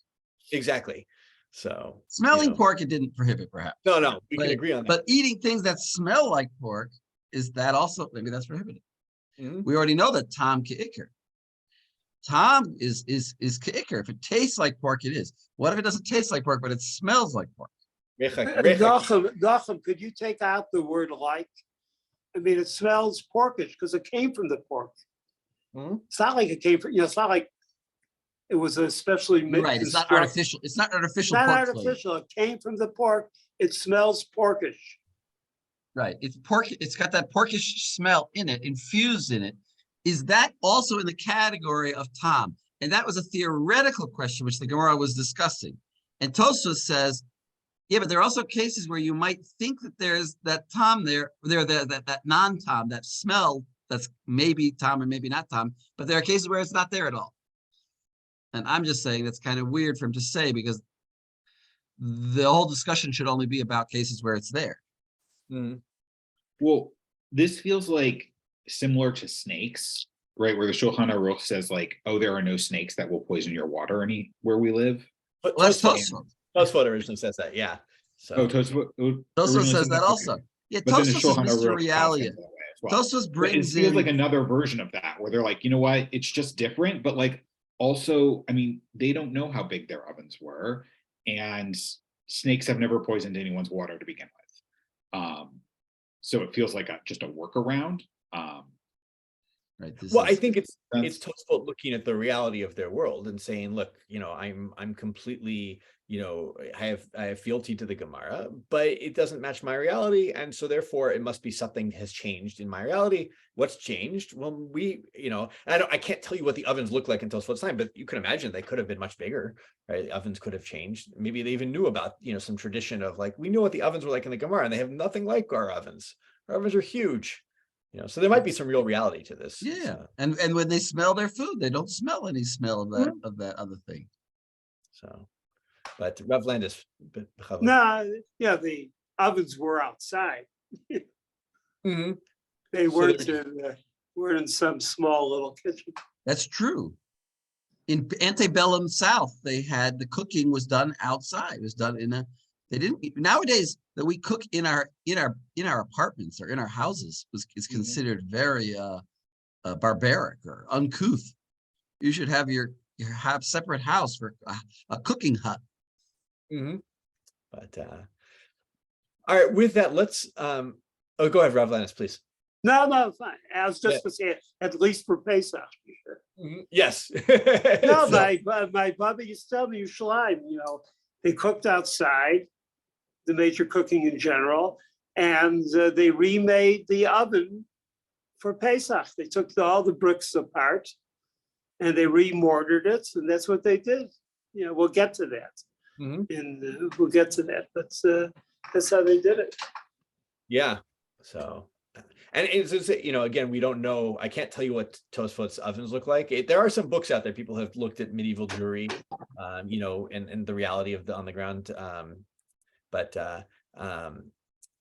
Exactly. So
smelling pork, it didn't prohibit, perhaps.
No, we can agree on that.
But eating things that smell like pork, is that also maybe that's prohibited?
Mm-hmm.
We already know that tam ke'ikr. Tam is ke'ikr. If it tastes like pork, it is. What if it doesn't taste like pork, but it smells like pork?
Nachum, could you take out the word like? I mean, it smells porkish because it came from the pork.
Mm-hmm.
It's not like it came from, it's not like it was especially
right. It's not artificial. It's not artificial.
It's not
pork
artificial.
flavor.
It came from the pork. It smells porkish.
Right. It's pork. It's got that porkish smell in it, infused in it. Is that also in the category of tam? And that was a theoretical question which the Gemara was discussing. And Tosfos says, yeah, but there are also cases where you might think that there's that tam that non-tam, that smell that's maybe tam and maybe not tam, but there are cases where it's not there at all. And I'm just saying that's kind of weird for him to say because the whole discussion should only be about cases where it's there.
Mm-hmm.
Well, this feels like similar to snakes, right? Where the Shulchan Aruch says like, oh, there are no snakes that will poison your water anywhere we live.
But
Tosfos
originally says that, yeah. So
Tosfos says that also. Yeah, Tosfos is Mr. Realia. Tosfos brings
it feels like another version of that, where they're like, you know what, it's just different, but like also, I mean, they don't know how big their ovens were, and snakes have never poisoned anyone's water to begin with. So it feels like just a workaround.
Right.
I think it's Tosfot looking at the reality of their world and saying, look, I'm completely, I have fealty to the Gemara, but it doesn't match my reality, and so therefore it must be something has changed in my reality. What's changed? Well, I can't tell you what the ovens look like until Tosfot's time, but you can imagine they could have been much bigger, right? The ovens could have changed. Maybe they even knew about some tradition of like, we know what the ovens were like in the Gemara, and they have nothing like our ovens. Our ovens are huge. So there might be some real reality to this.
Yeah,
So,
and when they smell their food, they don't smell any smell of that other thing.
so. But Rav Landis.
No, yeah, the ovens were outside.
Mm-hmm.
They weren't in some small little kitchen.
That's true. In antebellum South, the cooking was done outside. It was done they didn't nowadays that we cook in our apartments or in our houses is considered very barbaric or uncouth. You should have have separate house for a cooking hut.
Mm-hmm. But all right, with that, let's go ahead, Rav Landis, please.
No, fine. I was just to say, at least for Pesach, be sure.
Mm-hmm. Yes.
No, my Baba used to tell me, Yerushalayim, they cooked outside, the major cooking in general, and they remade the oven for Pesach. They took all the bricks apart and they remortared it, and that's what they did. We'll get to that.
Mm-hmm.
And we'll get to that, but that's how they did it.
Yeah. So, and it's again, we don't know. I can't tell you what Tosfot's ovens look like. There are some books out there. People have looked at medieval Jewry, and the reality of the on the ground.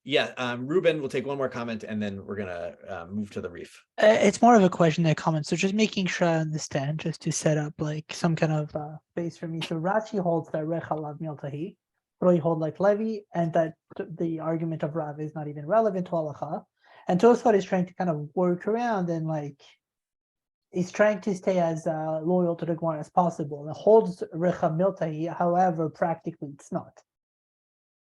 Ruben, we'll take one more comment and then we're gonna move to the reef.
It's more of a question than a comment. So just making sure I understand, just to set up like some kind of base for me. So Rashi holds that Recha Lav Miltahi, Roy hold like Levi, and that the argument of Rav is not even relevant to halacha. And Tosfot is trying to kind of work around and like is trying to stay as loyal to the Gemara as possible. And holds Recha Miltahi, however, practically it's not.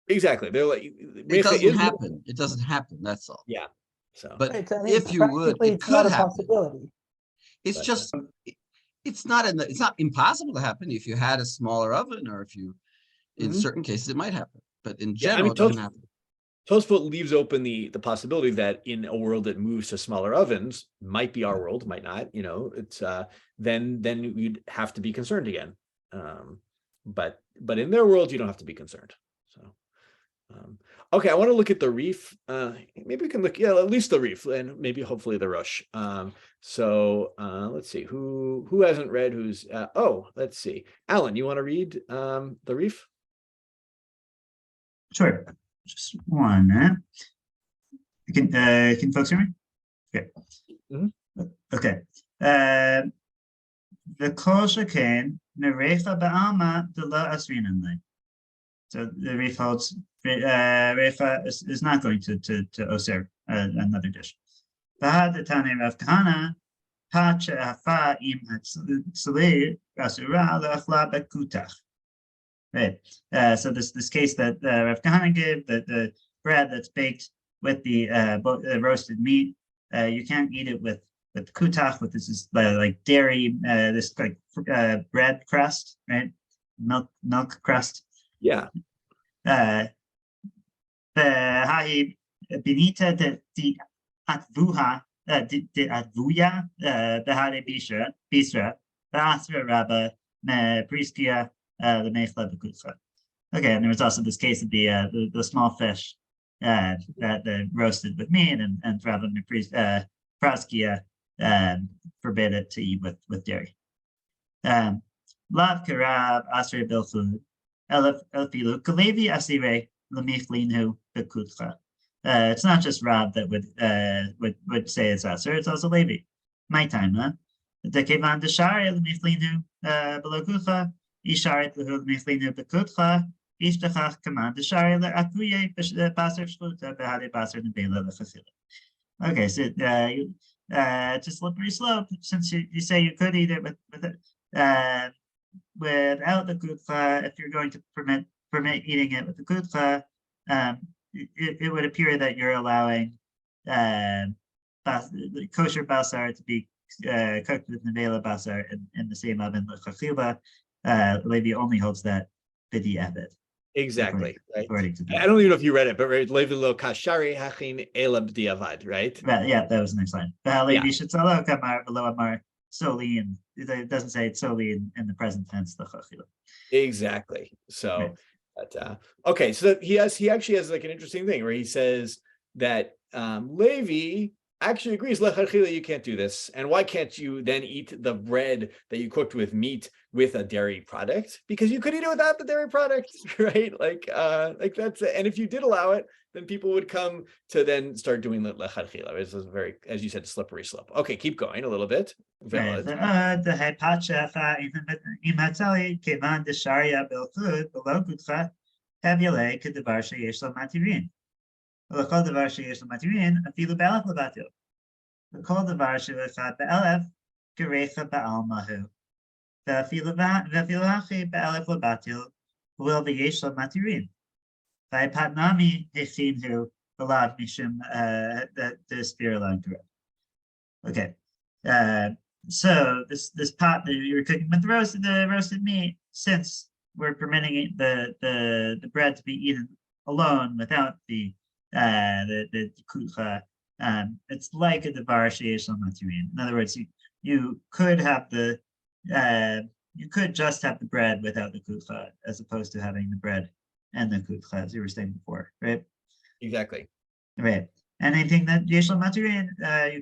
Exactly. They're like,
it doesn't happen. It doesn't happen. That's all.
Yeah. So,
but if you would, it could happen. Possibility. It's just, it's not impossible to happen if you had a smaller oven, or if you, in certain cases, it might happen. But in general, it doesn't happen.
Tosfot leaves open the possibility that in a world that moves to smaller ovens, might be our world, might not. It's then you'd have to be concerned again. But in their world, you don't have to be concerned. So. Okay, I want to look at the reef. Maybe we can look, at least the reef, and maybe hopefully the rush. Let's see who hasn't read. Let's see. Alan, you want to read the reef?
Sure. Just one minute. Can folks hear me? Okay. Mm-hmm. Okay. The kosher can nerecha ba'alma de la asrinanle. So the reef holds Refa is not going to oser another dish. Right. So this case that Rav Kahana gave, that the bread that's baked with the roasted meat, you can't eat it with kutach, with this is like dairy, this like bread crust, right? Milk crust.
Yeah.
Hahi benita de atvuha de atvuya behare bisra basra rabba me priskia the mechla bekutcha. Okay, and there was also this case of the small fish that roasted with meat, and Rabba me praskia forbid it to eat with dairy. Lav karab asre bilchud elfilu kalevi asire. It's not just Rab that would say it's Aser, it's also Levi. My time, huh? The Kevan Deshari Lemiflinu Belogucha, Isharit Lahu Lemiflinu Bekutcha, Ishtachach Command Deshari Akuye Baser Shluta Behade Baser Nebela Lefasila. Okay, so it's a slippery slope, since you say you could eat it without the kutcha. If you're going to permit eating it with the kutcha, it would appear that you're allowing kosher basar to be cooked with nevela basar in the same oven. Levi only holds that b'di'evet.
Exactly. Right.
According to
I don't even know if you read it, but right, Levi lo kashari hachin elab diavad, right?
Well, yeah, that was the next line.
Yeah.
Solely, and it doesn't say it's solely in the present tense. The chachila.
Exactly. So,
Right.
but, okay. So he actually has like an interesting thing where he says that Levi actually agrees, lechatchila, you can't do this. And why can't you then eat the bread that you cooked with meat with a dairy product? Because you could eat it without the dairy product, right? Like that's it. And if you did allow it, then people would come to then start doing lechatchila. It's a very, as you said, slippery slope. Okay, keep going a little bit.
Right.
Valid.
The hypacha imatzali keman desharia bilchud below kutcha havile kedavar sheyesh lo matirin. L'chol davar sheyesh lo matirin afilu be'alef lebatil. L'kol davar shelecha be'alef gerecha be'almahu. Ve'afilu hachi be'alef lebatil will v'yesh lo matirin. V'ipatnami hechinhu b'lav mishum the spirulon correct. Okay. So this pot that you were cooking with the roasted meat, since we're permitting the bread to be eaten alone without the kutcha, it's like a davar sheyesh lo matirin. In other words, you could have you could just have the bread without the kutcha, as opposed to having the bread and the kutcha, as you were saying before, right?
Exactly.
Right. Anything that yesh lo matirin,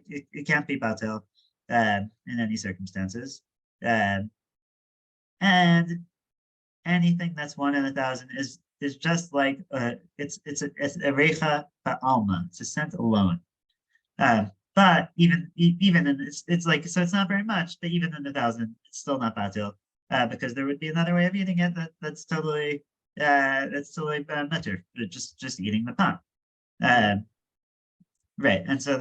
it can't be batel in any circumstances. And anything that's 1 in 1,000 is just like it's a recha ba'alma. It's a scent alone. But even in it's like, so it's not very much, but even in 1,000, it's still not batil, because there would be another way of eating it that's totally mutter, just eating the pot. Right, and so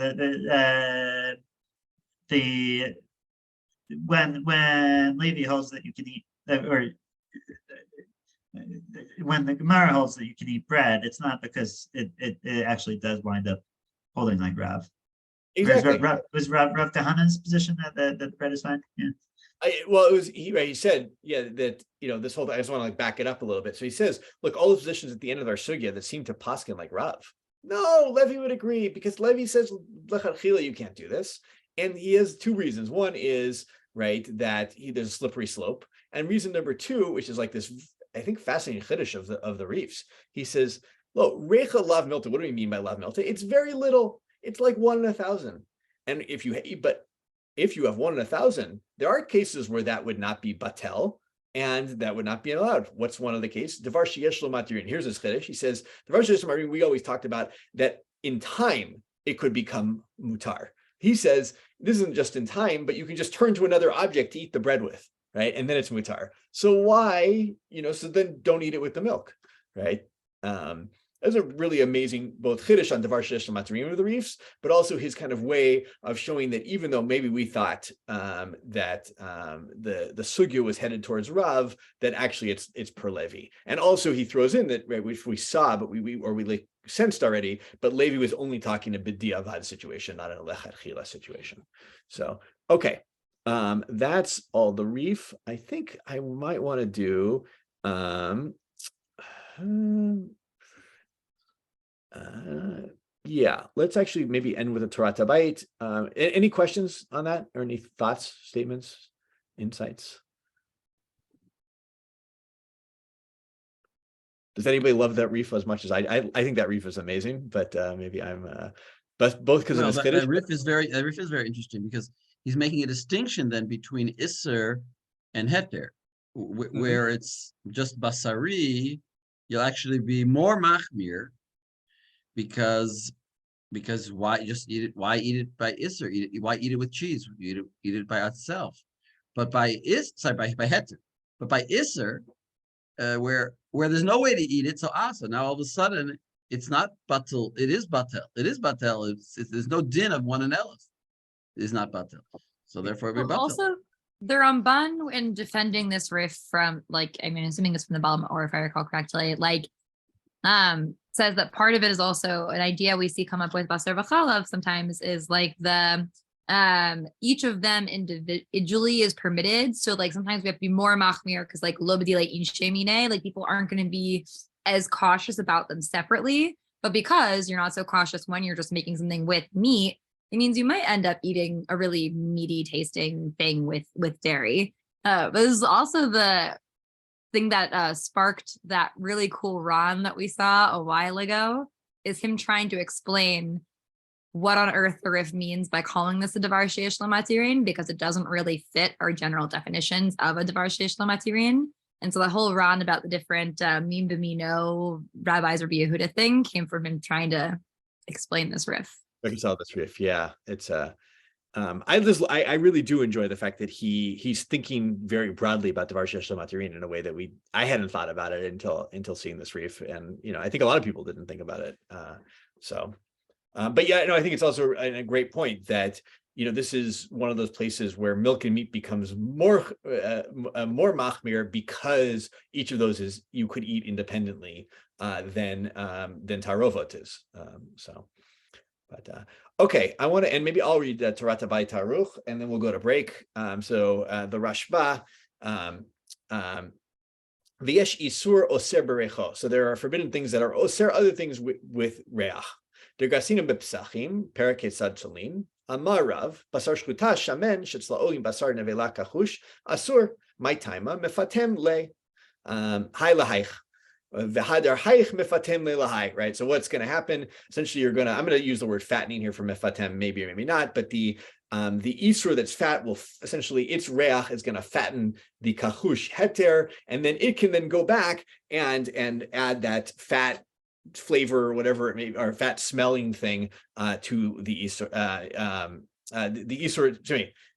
when Levi holds that you can eat, or when the Gemara holds that you can eat bread, it's not because it actually does wind up holding like Rav.
Exactly.
Was Rav Kahana's position that the bread is fine? Yeah.
Well, it was he said, yeah, that this whole thing, I just want to like back it up a little bit. So he says, look, all the positions at the end of our sugya that seem to paskin like Rav. No, Levi would agree, because Levi says lechatchila you can't do this, and he has two reasons. One is right that there's a slippery slope, and reason number two, which is like this, I think, fascinating chiddush of the reefs. He says, "Look, recha lav milta. What do we mean by lav milta? It's very little. It's like 1 in 1,000. And if you have 1 in 1,000, there are cases where that would not be batel, and that would not be allowed. What's one of the cases? Davar sheyesh lo matirin. Here's his chiddush. He says, davar sheyesh lo matirin, we always talked about that in time it could become mutar. He says this isn't just in time, but you can just turn to another object to eat the bread with, right? And then it's mutar. So why, so then don't eat it with the milk, right? That's a really amazing both chiddush on davar sheyesh lo matirin of the reefs, but also his kind of way of showing that even though maybe we thought that the sugya was headed towards Rav, that actually it's per Levi. And also he throws in that, right, which we saw, but we like sensed already, but Levi was only talking a b'diavad situation, not a lechatchila situation. So okay, that's all the reef. I think I might want to do. Yeah, let's actually maybe end with a Torah Tabayit. Any questions on that, or any thoughts, statements, insights? Does anybody love that reef as much as I think that reef is amazing, but maybe I'm but both because of this chiddush.
That riff is very interesting, because he's making a distinction then between Isser and Heter, where it's just Basari, you'll actually be more machmir, because why just eat it? Why eat it by Isser? Why eat it with cheese? Eat it by itself. But by Heter, but by Isser, where there's no way to eat it, so now all of a sudden it's not batel, it is batel. It is batel. There's no din of 1 in 1,000. It is not batel. So therefore it'll be batel.
Also, the Ramban, in defending this riff from, like, I mean, assuming it's from the bottom, or if I recall correctly, like, says that part of it is also an idea we see come up with Basar V'chalav sometimes, is like the each of them individually is permitted. So like sometimes we have to be more machmir because like lo b'dilei inshe minei, like people aren't going to be as cautious about them separately. But because you're not so cautious when you're just making something with meat, it means you might end up eating a really meaty tasting thing with dairy. But this is also the thing that sparked that really cool Ron that we saw a while ago, is him trying to explain what on earth the Rif means by calling this a davar sheyesh lo matirin, because it doesn't really fit our general definitions of a davar sheyesh lo matirin. And so the whole Ron about the different min b'mino rabbis or Yehuda thing came from him trying to explain this Rif.
Reconcile this Rif, yeah. It's I really do enjoy the fact that he's thinking very broadly about davar sheyesh lo matirin in a way that I hadn't thought about it until seeing this Rif, and I think a lot of people didn't think about it. But yeah, I think it's also a great point that this is one of those places where milk and meat becomes more machmir, because each of those you could eat independently than tarovot is. Okay, I want to, and maybe I'll read Torah Tabai Taruch, and then we'll go to break. The Rashba, V'yesh isur oser berecho. So there are forbidden things that are oser, other things with reach. Dergasina bepsachim, perak sad chalin, amarav, basar shkuta shamen, shetzlaolim basar nevela kachush, asur, my taima, mefatem le, hai lahaich. Right. So what's going to happen? Essentially, I'm going to use the word fattening here for mefatem, maybe or maybe not, but the isur that's fat will essentially, its reach is going to fatten the kachush heter, and then it can then go back and add that fat flavor or whatever it may be, or fat smelling thing to the isur. The isur,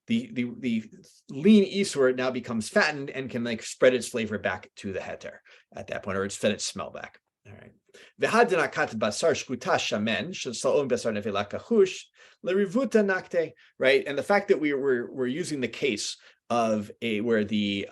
the lean isur now becomes fattened and can like spread its flavor back to the heter at that point, or it's fed its smell back. All right. Right. And the fact that we're using the case of where the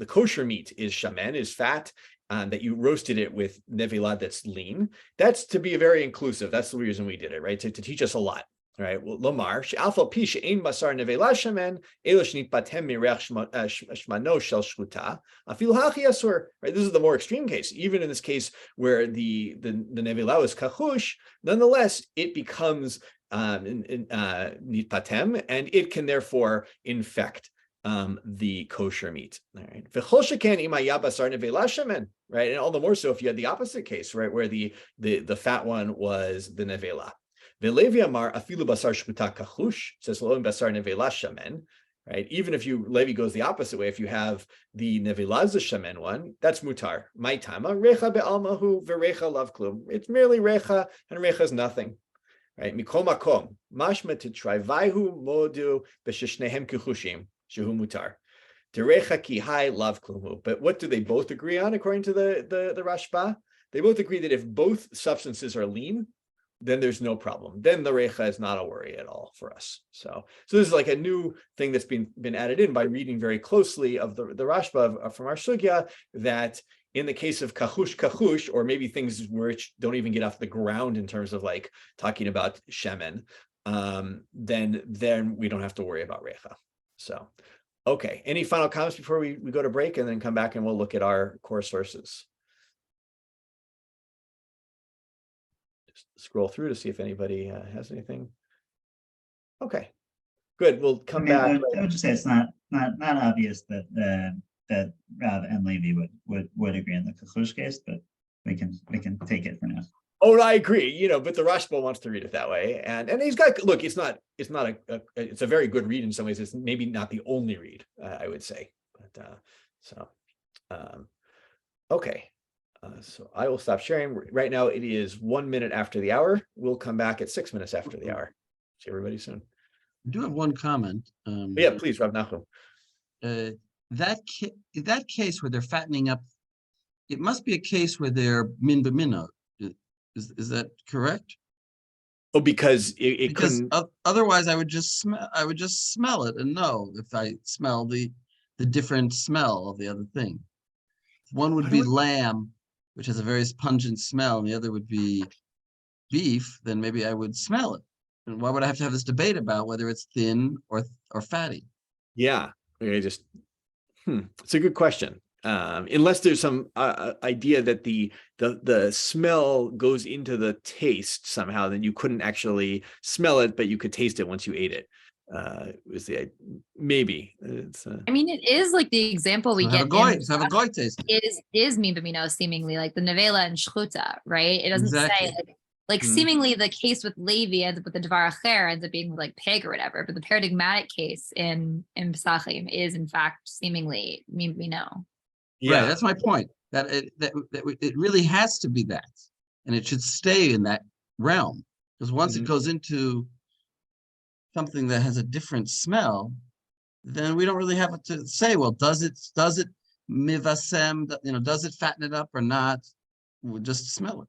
kosher meat is shamen, is fat, that you roasted it with nevilah that's lean, that's to be very inclusive. That's the reason we did it, right? To teach us a lot. All right. Well, Lomar she'alfal pi she'ein basar nevilah shamen elo shnitpatem mireach shmano shel shkuta afilu hachi asur. Right. This is the more extreme case. Even in this case where the nevilah is kachush, nonetheless it becomes nitpatem, and it can therefore infect the kosher meat. All right. Right. And all the more so if you had the opposite case, right, where the fat one was the nevelah. V'levi amar afilu basar shkuta kachush, says lo'im basar nevelah shamen. Right. Even if Levi goes the opposite way, if you have the nevelah the shamen one, that's mutar. My tama recha be'almahu v'recha lav klum. It's merely recha, and recha is nothing. Right. Mikol makom mashma titrayvaihu modu b'shishnehem kuchushim shehu mutar. Derecha ki hai lav klumu. But what do they both agree on according to the Rashba? They both agree that if both substances are lean, then there's no problem. Then the recha is not a worry at all for us. So this is like a new thing that's been added in by reading very closely of the Rashba from our sugya, that in the case of kachush, or maybe things which don't even get off the ground in terms of like talking about shemen, then we don't have to worry about recha. So, okay. Any final comments before we go to break, and then come back and we'll look at our core sources? Scroll through to see if anybody has anything. Okay, good. We'll come back.
I would just say it's not obvious that that Rav and Levi would agree on the kachush case, but we can take it for now.
Oh, I agree. But the Rashba wants to read it that way, and he's got, look. It's a very good read in some ways. It's maybe not the only read, I would say. But okay. So I will stop sharing. Right now it is 1 minute after the hour. We'll come back at 6 minutes after the hour. See everybody soon.
I do have one comment.
Yeah, please, Rav Nachum.
That case where they're fattening up, it must be a case where they're min b'mino. Is that correct?
Oh, because
because otherwise I would just smell it and know if I smell the different smell of the other thing. One would be lamb, which has a very pungent smell, and the other would be beef, then maybe I would smell it. And why would I have to have this debate about whether it's thin or fatty?
Yeah, it's a good question. Unless there's some idea that the smell goes into the taste somehow, then you couldn't actually smell it, but you could taste it once you ate it. Was the maybe it's
I mean, it is like the example we
So
get
have a goy, so have a goy taste.
is min b'mino, seemingly like the nevela and shchuta, right? It doesn't
Exactly.
say like seemingly the case with Levi ends up with the Devar Acher ends up being like pig or whatever, but the paradigmatic case in Pesachim is in fact seemingly min b'mino.
Right, that's my point. That it really has to be that, and it should stay in that realm, because once it goes into something that has a different smell, then we don't really have to say, well, does it mivasem, does it fatten it up or not? We'll just smell it.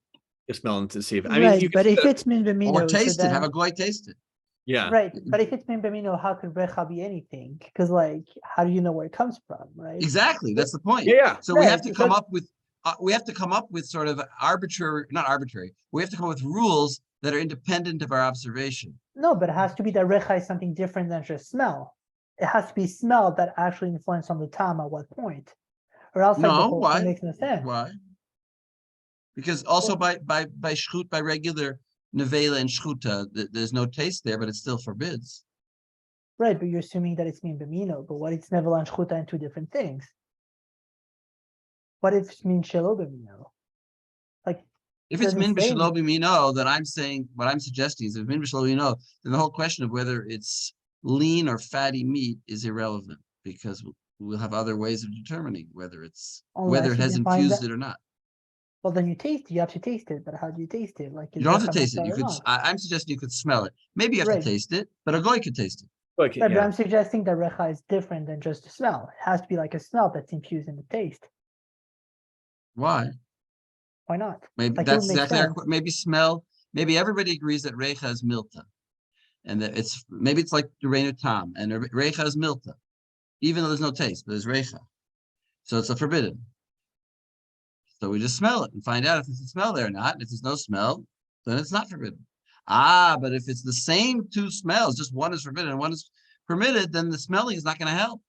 Just smell it to see if
Right, but if it's min b'mino,
or taste
so
it, have
then-
a goy taste it.
Yeah.
Right, but if it's min b'mino, how could recha be anything? Because like, how do you know where it comes from, right?
Exactly, that's the point.
Yeah.
So we
Right,
have to come up with sort of not arbitrary. We have to come up with rules that are independent of our observation.
No, but it has to be that recha is something different than just smell. It has to be smell that actually influence on the time at what point, or else like, the
No,
whole
why?
thing makes no sense.
Why? Because also by shchut, by regular nevela and shchuta, there's no taste there, but it still forbids.
Right, but you're assuming that it's min b'mino. But what if it's nevela and shchuta and two different things? What if it's min shelo b'mino? Like,
If it's
doesn't
min
say
b'shelo b'mino, then I'm saying what I'm suggesting is if min b'shelo b'mino, then the whole question of whether it's lean or fatty meat is irrelevant, because we'll have other ways of determining whether it
Unless
has
you define
infused
that-
it or not.
Well, then you taste it. You have to taste it. But how do you taste it? Like,
You don't have to taste it. You could. I'm suggesting you could smell it. Maybe you have
Right.
to taste it, but a goy could taste it.
Okay,
Right, but
yeah.
I'm suggesting that recha is different than just a smell. It has to be like a smell that's infused in the taste.
Why?
Why not?
Maybe
Like, it
that's
would make
exactly our,
sense.
maybe smell. Maybe everybody agrees that recha is milta, and that maybe it's like Yoreh tam, and recha is milta, even though there's no taste, but there's recha, so it's a forbidden. So we just smell it and find out if there's a smell there or not. And if there's no smell, then it's not forbidden. But if it's the same two smells, just one is forbidden and one is permitted, then the smelling is not going to help.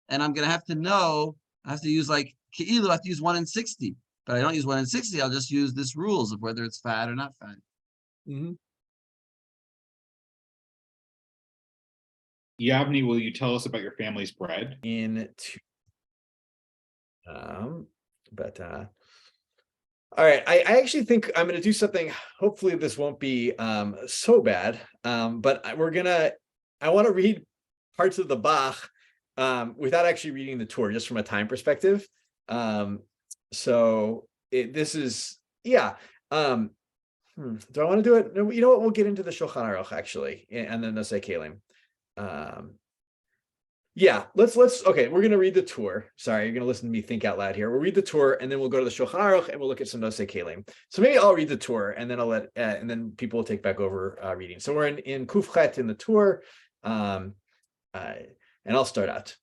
And I'm going to have to know. I have to use like Ke'ilu, I have to use 1 in 60. But I don't use 1 in 60. I'll just use this rules of whether it's fat or not fat.
Yavni, will you tell us about your family's bread?
All right, I actually think I'm going to do something. Hopefully this won't be so bad, but I want to read parts of the Bach without actually reading the Torah, just from a time perspective. So this is, yeah. Do I want to do it? No, you know what? We'll get into the Shulchan Aruch actually, and then the Kelim. Yeah, let's okay, we're gonna read the Torah. Sorry, you're gonna listen to me think out loud here. We'll read the Torah and then we'll go to the Shulchan Aruch and we'll look at some Nosei Kelim. So maybe I'll read the Torah and then I'll let and then people will take back over reading. So we're in Kuf Chet in the Torah, and I'll start out.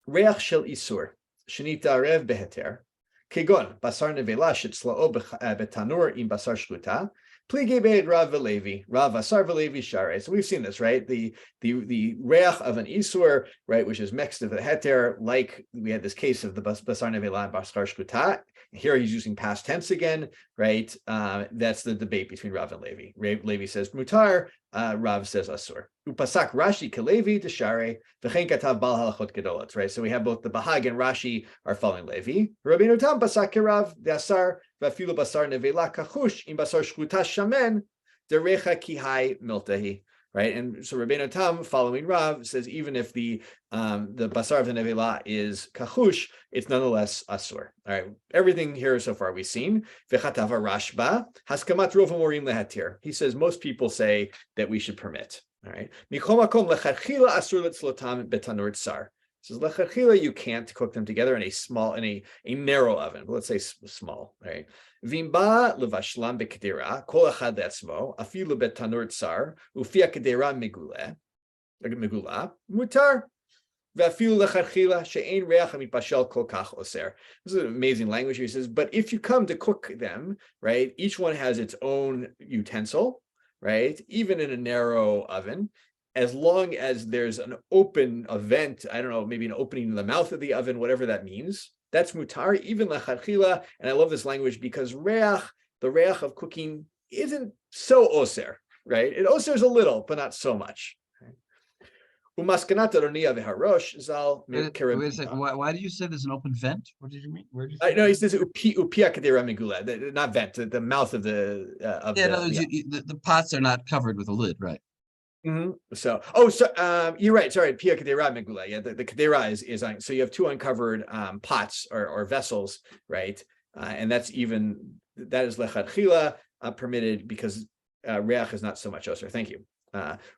Reach shel isur shenita rev beheter kegon basar nevela shetzlao betanur im basar shluta. Plige beid Rav Velevi, Rav Asar Velevi Share. So we've seen this, right? The reach of an isur, right, which is mixed with the heter, like we had this case of the basar nevela and basar shkuta. Here he's using past tense again, right? That's the debate between Rav and Levi. Levi says mutar, Rav says asur. Upasak Rashi Kalevi to Share, v'chein katav bal halachot gedolot, right? So we have both the Bahag and Rashi are following Levi. Rabbeinu Tam pasak Rav the Asar v'afilu basar nevela kachush im basar shkuta shamen derecha kihai miltahi. Right, and so Rabbeinu Tam, following Rav, says even if the basar of the nevela is kachush, it's nonetheless asur. All right, everything here so far we've seen. V'chatava Rashba haskamat rov hamorim lehatir. He says most people say that we should permit. All right, michol makom lechatchila asur letzlotam betanur tsar. Says lechatchila you can't cook them together in a narrow oven. But let's say small. All right. Vimba levashlam bekedera kol echad letzmo afilu betanur tsar ufia kedera megula mutar vafilu lechatchila she'ein reach mitpashel kol kach oser. This is an amazing language. He says, but if you come to cook them, right, each one has its own utensil, right? Even in a narrow oven, as long as there's an open vent, I don't know, maybe an opening in the mouth of the oven, whatever that means, that's mutar, even lachatchila. And I love this language because reach, the reach of cooking, isn't so oser, right? It osers a little, but not so much. Umaskanata Deah v'harosh zal
Wait a second. Why do you say there's an open vent? What did you mean? Where did you say
No, he says upia kedera megula, not vent, the mouth of the
in other words, the pots are not covered with a lid, right?
So, you're right. Sorry, pia kedera megula. Yeah, the kedera is on. So you have two uncovered pots or vessels, right? And that is lechatchila permitted because reach is not so much osir. Thank you.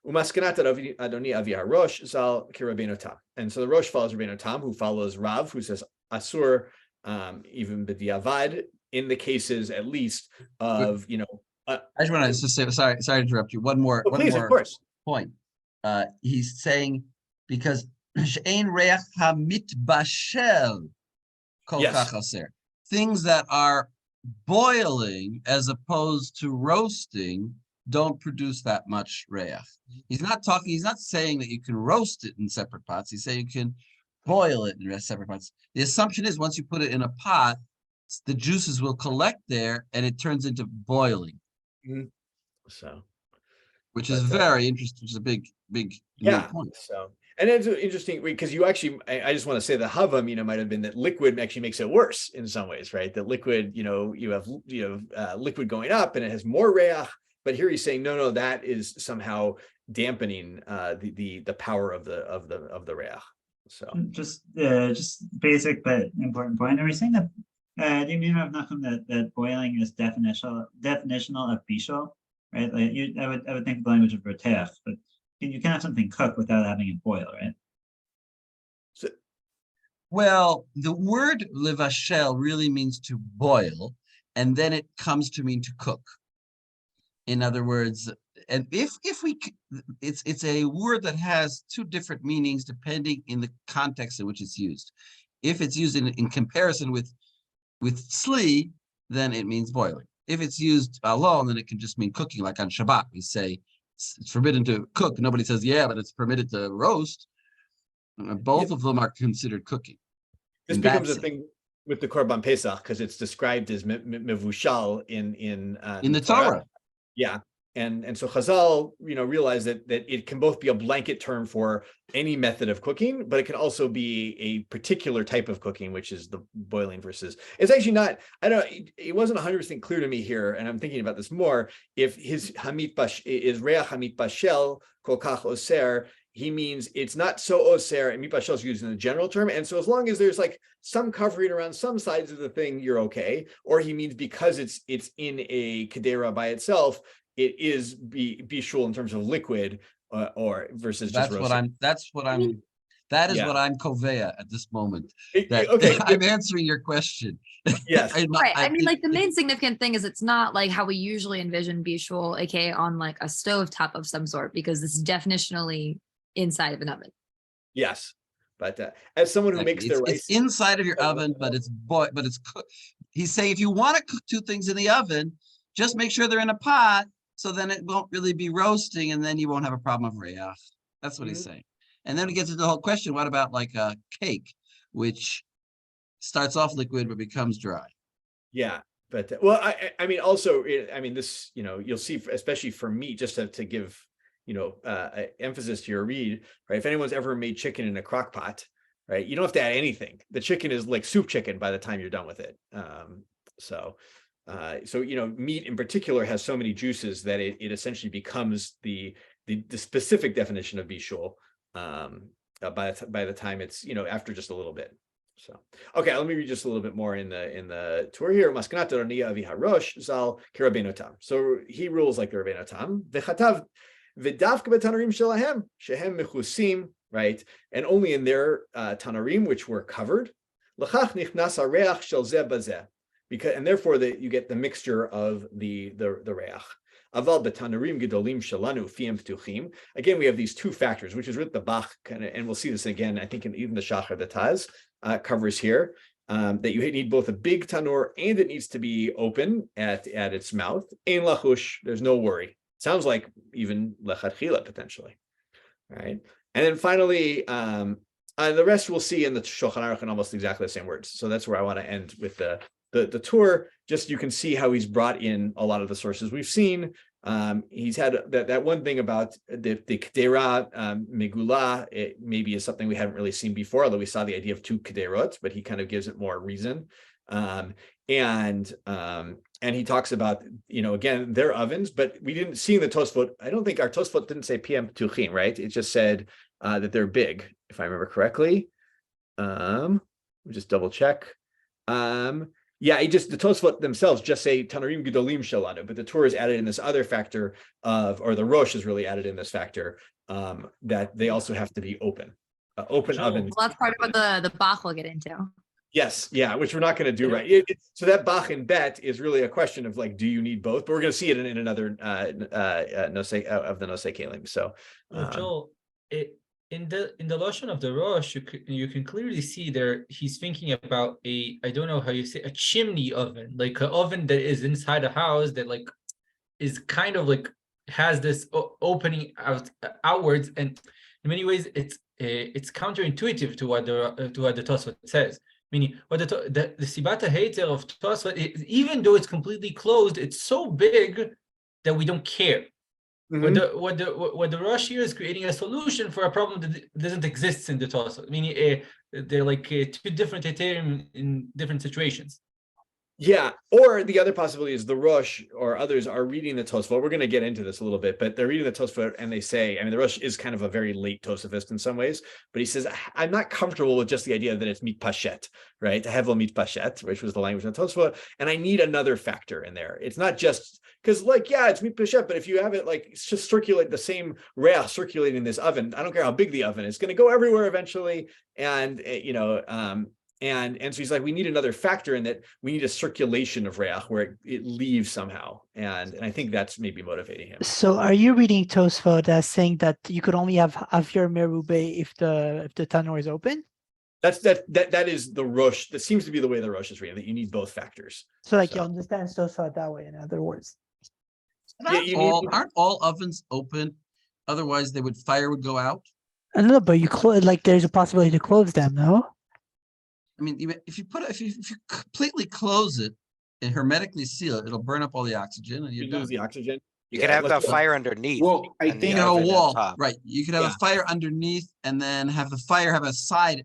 Umaskanat Adoni Avi Harosh Zal Kirabeno Tam. And so the Rosh follows Rabbeinu Tam, who follows Rav, who says Asur, even B'diavad, in the cases at least of,
I just want to say, sorry to interrupt you. One more
of course.
Point. He's saying because She'ein Reach HaMitbashel Kol Kach Aser. Things that are boiling as opposed to roasting don't produce that much reach. He's not saying that you can roast it in separate pots. He's saying you can boil it in separate pots. The assumption is once you put it in a pot, the juices will collect there and it turns into boiling.
So,
which is very interesting. Which is a big point.
So, and it's interesting because you actually, I just want to say the hava, might have been that liquid actually makes it worse in some ways, right? That liquid, you have liquid going up and it has more reach. But here he's saying, no, that is somehow dampening the power of the reach. So
just basic but important point. Are we saying that do you mean, Rav Nachum, that boiling is definitional of bishul, right? Like I would think the language of rotech, but you can have something cook without having it boil, right?
So, well, the word levashel really means to boil, and then it comes to mean to cook. In other words, and it's a word that has two different meanings depending in the context in which it's used. If it's used in comparison with sli, then it means boiling. If it's used alone, then it can just mean cooking. Like on Shabbat, we say it's forbidden to cook. Nobody says, yeah, but it's permitted to roast. Both of them are considered cooking.
This becomes a thing with the Korban Pesach because it's described as mevushal in
the Torah.
Yeah, and so Chazal, realize that it can both be a blanket term for any method of cooking, but it can also be a particular type of cooking, which is the boiling versus. It's actually not. I don't. It wasn't 100% clear to me here, and I'm thinking about this more. If his hamit is reach hamit bashel kol kach oser, he means it's not so oser, and mitbashel is used in the general term. And so as long as there's like some covering around some sides of the thing, you're okay. Or he means because it's in a kedera by itself, it is bishul in terms of liquid, or versus just roasted.
That is what I'm kovea at this moment.
Okay,
I'm answering your question.
Yes.
Right. I mean, like the main significant thing is it's not like how we usually envision bishul, aka on like a stove top of some sort, because it's definitionally inside of an oven.
Yes, but as someone who makes their rice,
it's inside of your oven, but it's cooked. He's saying if you want to cook two things in the oven, just make sure they're in a pot, so then it won't really be roasting, and then you won't have a problem of reach. That's what he's saying. And then it gets into the whole question: what about like a cake, which starts off liquid but becomes dry?
Yeah, but well, I mean, also, this, you'll see, especially for meat, just to give emphasis to your read, right? If anyone's ever made chicken in a crock pot, right, you don't have to add anything. The chicken is like soup chicken by the time you're done with it. So meat in particular has so many juices that it essentially becomes the specific definition of bishul by the time it's after just a little bit. So okay, let me read just a little bit more in the tour here. Maskanat Deah avi harosh zal kirabeno tam. So he rules like the Rabbeinu Tam. V'chatav v'davka b'tanarim shelahem shehem mechusim, right? And only in their tanarim, which were covered. L'chach nichnas hareach shel zeh bazeh. And therefore you get the mixture of the reach. Aval b'tanarim gedolim shalanu fiyem ptuchim. Again, we have these two factors, which is with the Bach, and we'll see this again, I think, in even the Shachar, the Taz covers here, that you need both a big tanur and it needs to be open at its mouth. Ein lachush, there's no worry. Sounds like even lechatchila potentially, right? And then finally, the rest we'll see in the Shulchan Aruch in almost exactly the same words. So that's where I want to end with the tour. Just you can see how he's brought in a lot of the sources we've seen. He's had that one thing about the Kedera Megula. It maybe is something we haven't really seen before, although we saw the idea of two Kederot, but he kind of gives it more reason. And he talks about, again, their ovens, but we didn't see in the Tosfot. I don't think our Tosfot didn't say PM Tuchim, right? It just said that they're big, if I remember correctly. We'll just double check. Yeah, the Tosfot themselves just say Tanarim Gedolim Shalanu, but the Torah is added in this other factor or the Rosh is really added in this factor that they also have to be open ovens.
Well, that's part of what the Bach will get into.
Yes, yeah, which we're not going to do, right? So that Bach and Bet is really a question of like, do you need both? But we're going to see it in another Nosei of the Nosei Kelim. So,
Joel, in the Lashon of the Rosh, you can clearly see there he's thinking about I don't know how you say, a chimney oven, like an oven that is inside a house that like is kind of like has this opening outwards, and in many ways it's counterintuitive to what the Tosfot says. Meaning, what the Sibata Heter of Tosfot, even though it's completely closed, it's so big that we don't care.
Mm-hmm.
What the Rosh here is creating a solution for a problem that doesn't exist in the Tosfot. Meaning, they're like two different Heterim in different situations.
Yeah, or the other possibility is the Rosh or others are reading the Tosfot. We're going to get into this a little bit, but they're reading the Tosfot and they say, the Rosh is kind of a very late Tosafist in some ways, but he says, I'm not comfortable with just the idea that it's mit pashet, right? Hevel mit pashet, which was the language of the Tosfot, and I need another factor in there. It's not just because, it's mit pashet, but if you have it it's just circulate the same reach circulating in this oven, I don't care how big the oven is, it's going to go everywhere eventually, and And so he's like, we need another factor in that. We need a circulation of reach where it leaves somehow, and I think that's maybe motivating him.
So, are you reading Tosfot as saying that you could only have Avir Merube if the tanur is open?
That is the Rosh. That seems to be the way the Rosh is reading, that you need both factors.
So, you understand Tosfot that way. In other words,
aren't all ovens open? Otherwise, fire would go out.
I don't know, but you there's a possibility to close them, no?
I mean, if you completely close it and hermetically seal it, it'll burn up all the oxygen, and you
lose the oxygen.
You could have the fire underneath.
Well, I think
you can have a wall, right? You could have a fire underneath, and then have the fire have a side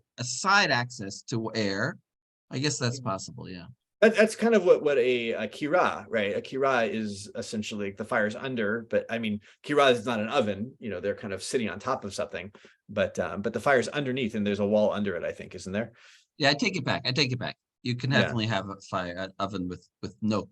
access to air. I guess that's possible. Yeah.
That's kind of what a kira, right? A kira is essentially the fire's under, but kira is not an oven. They're kind of sitting on top of something, but the fire's underneath, and there's a wall under it. I think, isn't there?
Yeah, I take it back. You can definitely have an oven with no,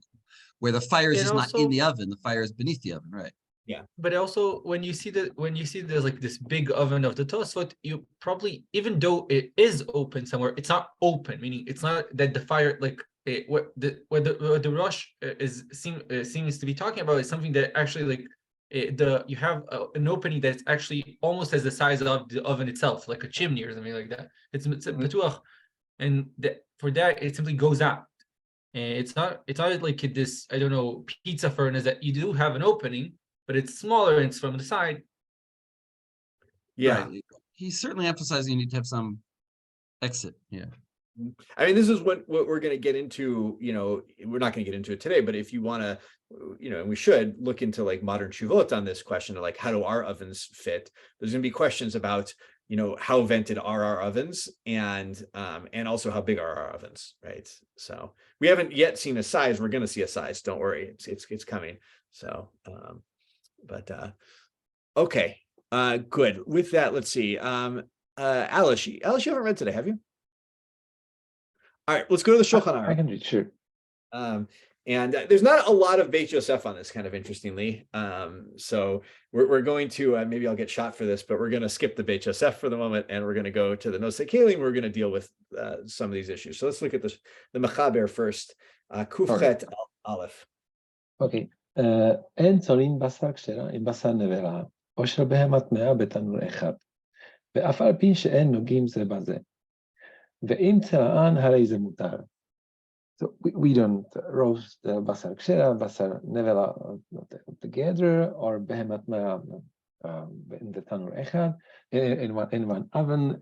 where the fire is not in the oven. The fire is beneath the oven, right?
Yeah.
But also, when you see there's like this big oven of the Tosfot, you probably, even though it is open somewhere, it's not open. Meaning, it's not that the fire what the Rosh seems to be talking about is something that actually you have an opening that's actually almost as the size of the oven itself, like a chimney or something like that. It's betuach. And for that, it simply goes out. And it's not like this, I don't know, pizza furnace that you do have an opening, but it's smaller and it's from the side.
Yeah.
Right. He's certainly emphasizing you need to have some exit. Yeah.
This is what we're going to get into. We're not going to get into it today, but if you want to, and we should look into modern shuvot on this question of how do our ovens fit. There's going to be questions about how vented are our ovens, and also how big are our ovens, right? So we haven't yet seen a size. We're going to see a size. Don't worry, it's coming. So, okay, good. With that, let's see. Alice, you haven't read today, have you? All right, let's go to the Shulchan Aruch.
I can read, sure.
And there's not a lot of Beit Yosef on this, kind of interestingly. So we're going to, maybe I'll get shot for this, but we're going to skip the Beit Yosef for the moment, and we're going to go to the Nosei Kelim. We're going to deal with some of these issues. So let's look at the Mechaber first. Kufchet Aleph.
Okay. אין צונין בשר כשרה עם בשר נבלה, או של בהמה טמאה בתנור אחד, ואף על פי שאין נוגעים זה בזה. ואם צרען הרי זה מותר. So we don't roast basar kshera, basar nevela together, or behemat mea in the tanur echad in one oven,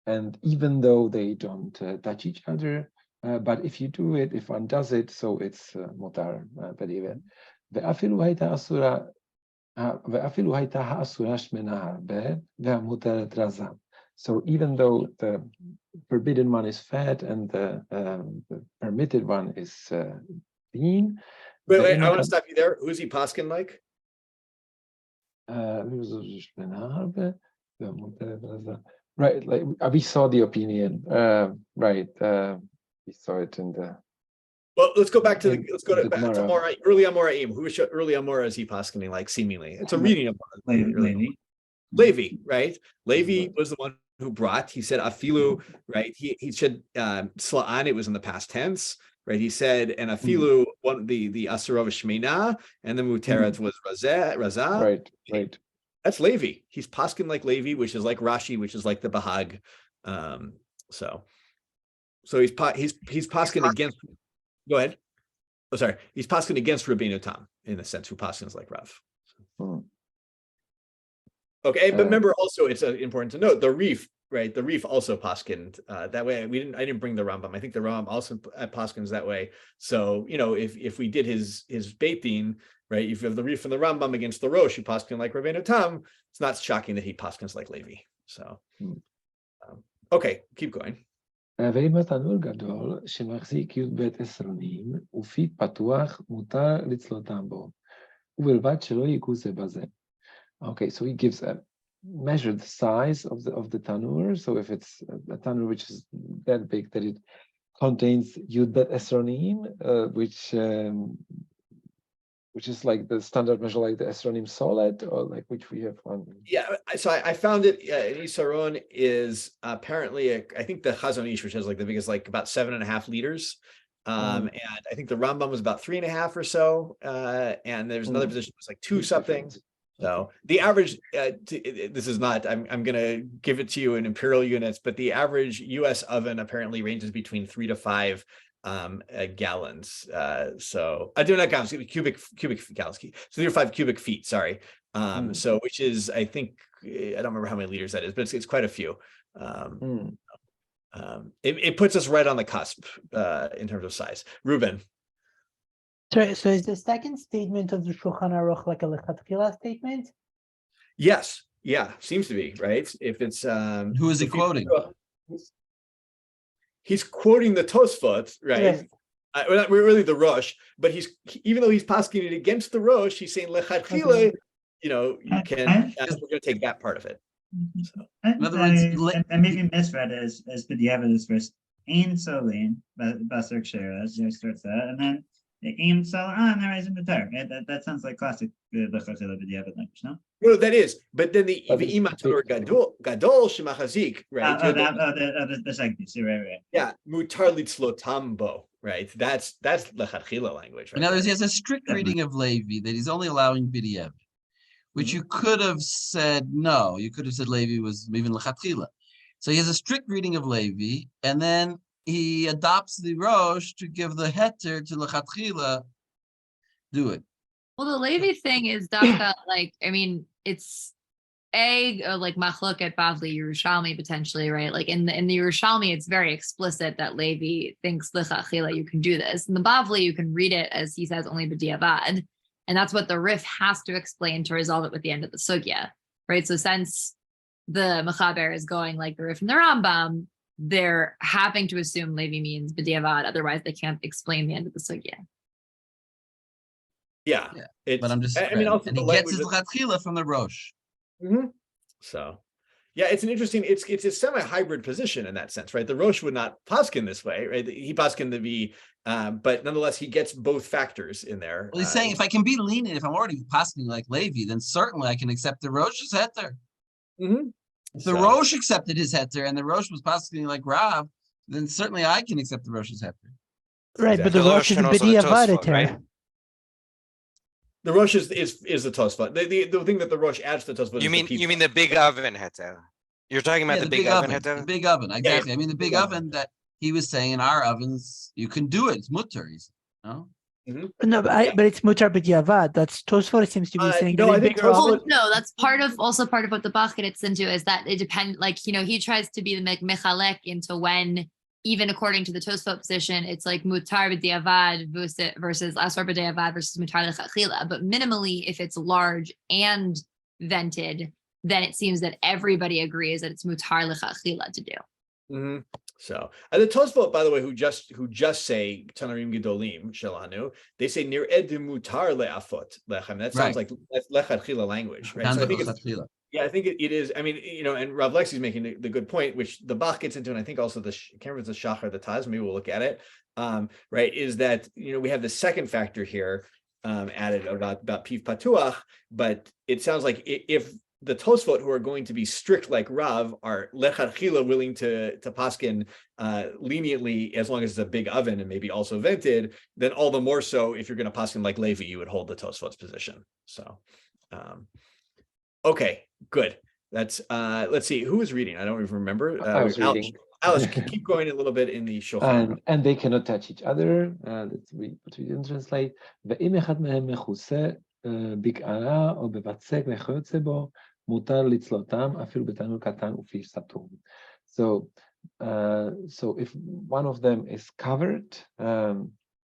and even though they don't touch each other, but if you do it, if one does it, so it's mutar b'diavad. ואפילו הייתה האסורה שמנה הרבה והמותרת רזה. So even though the forbidden one is fat and the permitted one is lean.
Wait, I want to stop you there. Who's he paskin like?
Right, like we saw the opinion. Right, we saw it in the.
Well, let's go back to back to
Gemara.
Mora, early Amoraim. Who is early Amora is he paskening like seemingly? It's a reading of Levi, right? Levi was the one who brought. He said afilu, right? He said sla'an. It was in the past tense, right? He said and afilu one the asura shmeina and the muteret was razah.
Right.
That's Levi. He's paskin like Levi, which is like Rashi, which is like the Bahag. So he's paskin against. Go ahead. Oh, sorry. He's paskin against Rabbeinu Tam in a sense, who paskins like Rav. Okay, but remember also it's important to note the Reef, right? The Reef also paskind that way. I didn't bring the Rambam. I think the Rambam also paskins that way. So if we did his Beit Din, right? If you have the Reef and the Rambam against the Rosh, who paskin like Rabbeinu Tam, it's not shocking that he paskins like Levi. So okay, keep going.
ואם התנור גדול שמחזיק י"ב עשרונים ופיד פתוח מותר לצלותם בו ובלבד שלא ייגעו זה בזה. Okay, so he gives a measured size of the tanur. So if it's a tanur which is that big that it contains yud bet esronim, which is like the standard measure, like the esronim solid, or like which we have on.
Yeah, so I found it. Isaron is apparently I think the Chazon Ish, which has like the biggest, like about 7.5 liters. And I think the Rambam was about 3.5 or so. And there's another position was like 2 something. So the average, this is not, I'm going to give it to you in imperial units, but the average US oven apparently ranges between 3 to 5 gallons. So I do not gallons, cubic gallons. So 3 to 5 cubic feet, sorry. So which is, I think, I don't remember how many liters that is, but it's quite a few. It puts us right on the cusp in terms of size. Ruben.
Sorry, so is the second statement of the Shulchan Aruch like a lechatchila statement?
Yes, yeah, seems to be, right? If it's
who is he quoting?
He's quoting the Tosfot, right? We're really the Rosh, but even though he's pasking it against the Rosh, he's saying lechatchila. You can. We're going to take that part of it. So.
In other words, I maybe misread it as b'diavad this verse. Ein solin basar kshera, as it starts that, and then. Im Salan, there isn't there. That sounds like classic b'diavad language, no?
No, that is. But then the imatur gadol shemachazik, right?
The second piece, right.
Yeah, mutar litzlotambo, right? That's lechatchila language. Right?
In other words, he has a strict reading of Levi that he's only allowing b'diavad, which you could have said no. You could have said Levi was even lechatchila. So he has a strict reading of Levi, and then he adopts the Rosh to give the heter to lechatchila. Do it.
Well, the Levi thing is dafka, like, I mean, it's like machloket Bavli Yerushalmi potentially, right? Like in the Yerushalmi, it's very explicit that Levi thinks lechatchila you can do this. In the Bavli, you can read it as he says only b'diavad, and that's what the Rif has to explain to resolve it with the end of the sugya, right? So since the Mechaber is going like the Rif and the Rambam, they're having to assume Levi means b'diavad, otherwise they can't explain the end of the sugya.
Yeah.
But I'm just, and he gets his lechatchila from the Rosh.
So, yeah, it's an interesting, it's a semi-hybrid position in that sense, right? The Rosh would not paskin this way, right? He paskin to be, but nonetheless, he gets both factors in there.
Well, he's saying if I can be lenient, if I'm already paskin like Levi, then certainly I can accept the Rosh's heter. If the Rosh accepted his heter and the Rosh was paskin like Rav, then certainly I can accept the Rosh's heter.
Right, but the Rosh is b'diavad heter.
The Rosh is the Tosfot. The thing that the Rosh adds to the Tosfot.
You mean the big oven heter? You're talking about the big oven heter?
The big oven, exactly. I mean the big oven that he was saying in our ovens, you can do it. It's mutter. No?
No, but it's mutar b'diavad. That's Tosfot seems to be saying
no,
that
I
in
think
bigger
Tosfot-
ovens.
No, that's also part of what the Bach gets into is that it depends, like, he tries to be the mechalek into when, even according to the Tosfot position, it's like mutar b'diavad versus asar b'diavad versus mutar lechatchila. But minimally, if it's large and vented, then it seems that everybody agrees that it's mutar lechatchila to do.
So, and the Tosfot, by the way, who just say Tanarim Gedolim Shelanu, they say near ed mutar leafot lechem. That sounds like lechatchila language, right? So I think I think it is. I mean, and Rav Lexi's making the good point, which the Bach gets into, and I think also I can't remember if it's the Shachar, the Taz. Maybe we'll look at it. Right? Is that we have the second factor here added about piv patuach, but it sounds like if the Tosfot, who are going to be strict like Rav, are lechatchila willing to paskin leniently as long as it's a big oven and maybe also vented, then all the more so if you're going to paskin like Levi, you would hold the Tosfot's position. So, okay, good. That's let's see who was reading. I don't even remember.
I was reading.
Alice, keep going a little bit in the Shulchan.
And they cannot touch each other. That's what we didn't translate. ואם אחד מהם מכוסה בקערה או בבצק וכיוצא בו, מותר לצלותם אפילו בתנור קטן ופיש סתום. So if one of them is covered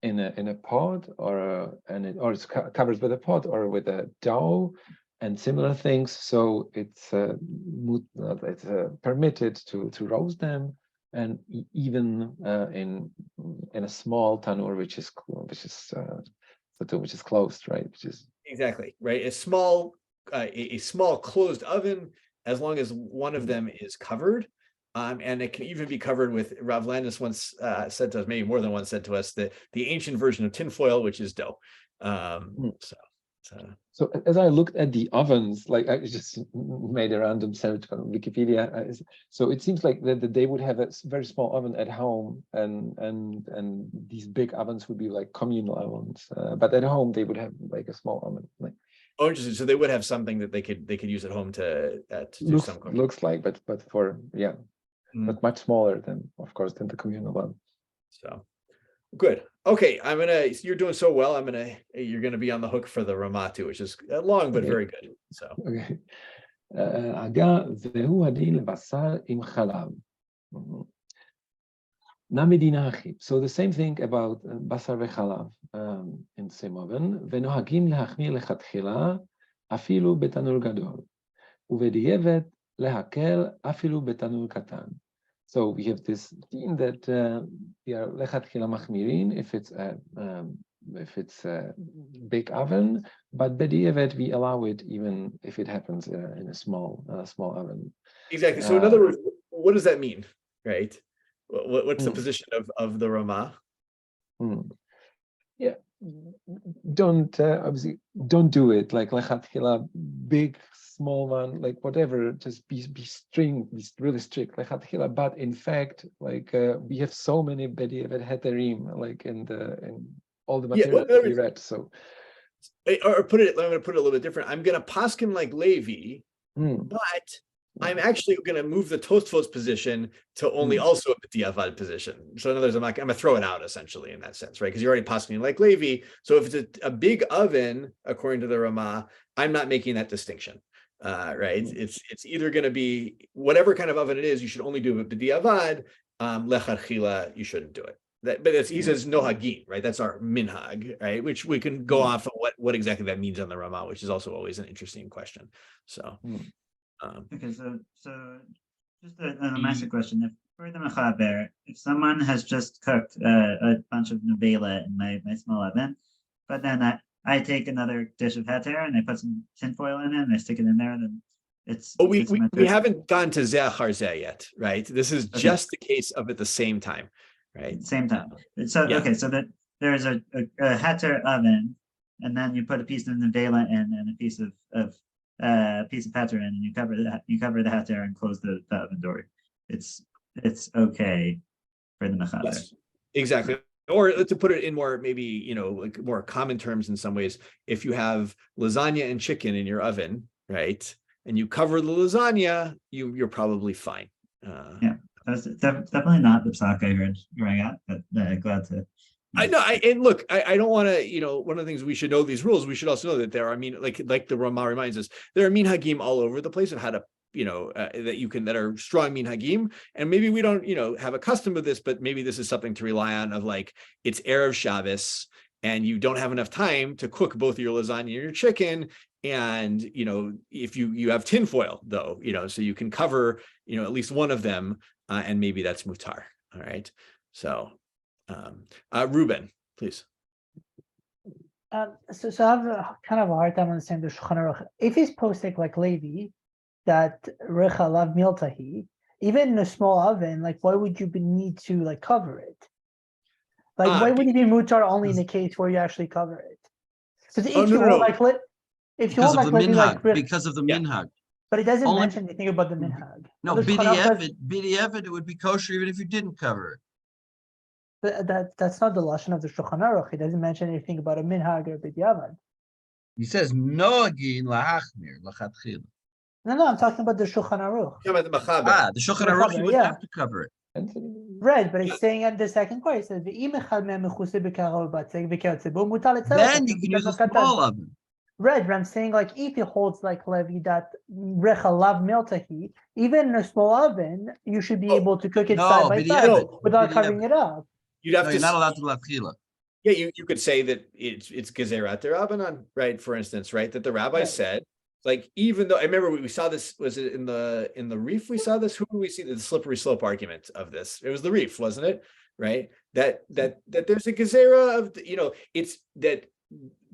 in a pot or it's covered with a pot or with a dough and similar things, so it's permitted to roast them, and even in a small tanur which is closed, right? Which is
exactly right. A small closed oven, as long as one of them is covered, and it can even be covered with. Rav Landis once said to us, maybe more than once said to us, that the ancient version of tinfoil, which is dough.
So as I looked at the ovens, like I just made a random search on Wikipedia. So it seems like that they would have a very small oven at home, and these big ovens would be like communal ovens. But at home they would have like a small oven. Like,
oh, interesting. So they would have something that they could use at home to do some cooking.
Looks like, but for but much smaller than, of course, than the communal one.
So good. Okay, you're doing so well. You're gonna be on the hook for the Ramah too, which is long but very good. So
okay. והוא הדין לבשר עם חלב. נמדינה אחיו. So the same thing about בשר וחלב in the same oven. ונוהגים להחמיר לכתחילה אפילו בתנור גדול. ובדיעבד להקל אפילו בתנור קטן. So we have this theme that we are lechatchila machmirin if it's a big oven, but b'diavad we allow it even if it happens in a small oven.
Exactly. So in other words, what does that mean, right? What's the position of the Ramah?
Yeah, obviously don't do it like lechatchila big, small one, like whatever, just be really strict lechatchila. But in fact, like we have so many b'diavad heterim, like in all the material that we read. So
or I'm going to put it a little bit different. I'm going to paskin like Levi, but I'm actually going to move the Tosfot's position to only also a b'diavad position. So in other words, I'm going to throw it out essentially in that sense, right? Because you're already paskin like Levi. So if it's a big oven, according to the Ramah, I'm not making that distinction. Right? It's either going to be whatever kind of oven it is, you should only do it b'diavad. Lechatchila, you shouldn't do it. But he says no hagin, right? That's our minhag, right? Which we can go off of what exactly that means on the Ramah, which is also always an interesting question. So,
okay, so just a massive question: if for the mechaber, if someone has just cooked a bunch of nevela in my small oven, but then I take another dish of heter and I put some tinfoil in it and I stick it in there, then it's.
Oh, we haven't gone to zeh charzeh yet, right? This is just the case of at the same time. Right.
Same time. So okay, so that there's a heter oven, and then you put a piece of nevela in and a piece of heter in, and you cover the heter and close the oven door. It's okay for the mechaber.
Yes, exactly. Or to put it in more maybe like more common terms in some ways, if you have lasagna and chicken in your oven, right, and you cover the lasagna, you're probably fine.
That's definitely not the psak I heard growing up, but glad to.
I know. And look, I don't want to, one of the things we should know these rules. We should also know that there are, like the Ramah reminds us, there are minhagim all over the place of how to, that are strong minhagim. And maybe we don't, have a custom of this, but maybe this is something to rely on of like, it's Erev Shabbos and you don't have enough time to cook both your lasagna and your chicken. And, if you have tinfoil though, so you can cover, at least one of them and maybe that's mutar. All right. So. Ruben, please.
So I have kind of a hard time understanding the Shulchan Aruch. If he's posting like Levi, that Recha Lav Miltahi, even in a small oven, like why would you need to like cover it? Like why would it be mutar only in the case where you actually cover it? Because if you want like
because of the minhag, because of the minhag.
But it doesn't mention anything about the minhag.
No, b'diavad, it would be kosher even if you didn't cover it.
That's not the lashon of the Shulchan Aruch. He doesn't mention anything about a minhag or b'diavad.
He says noagin lahachmir lachatchila.
No, I'm talking about the Shulchan Aruch.
The Shulchan Aruch, you would have to cover it.
Right, but it's saying at the second part, it says then you can
use a small oven.
Right, but I'm saying like if it holds like Levi that Recha Lav Miltahi, even in a small oven, you should be able to cook it side by side without covering it up.
You'd have
you're not allowed to latchila.
Yeah, you could say that it's Gezerat Rabbanan, right? For instance, right? That the rabbi said, like, even though I remember we saw this, was it in the Reef? We saw this. Who do we see the slippery slope argument of this? It was the Reef, wasn't it? Right? That there's a Gezerah of it's that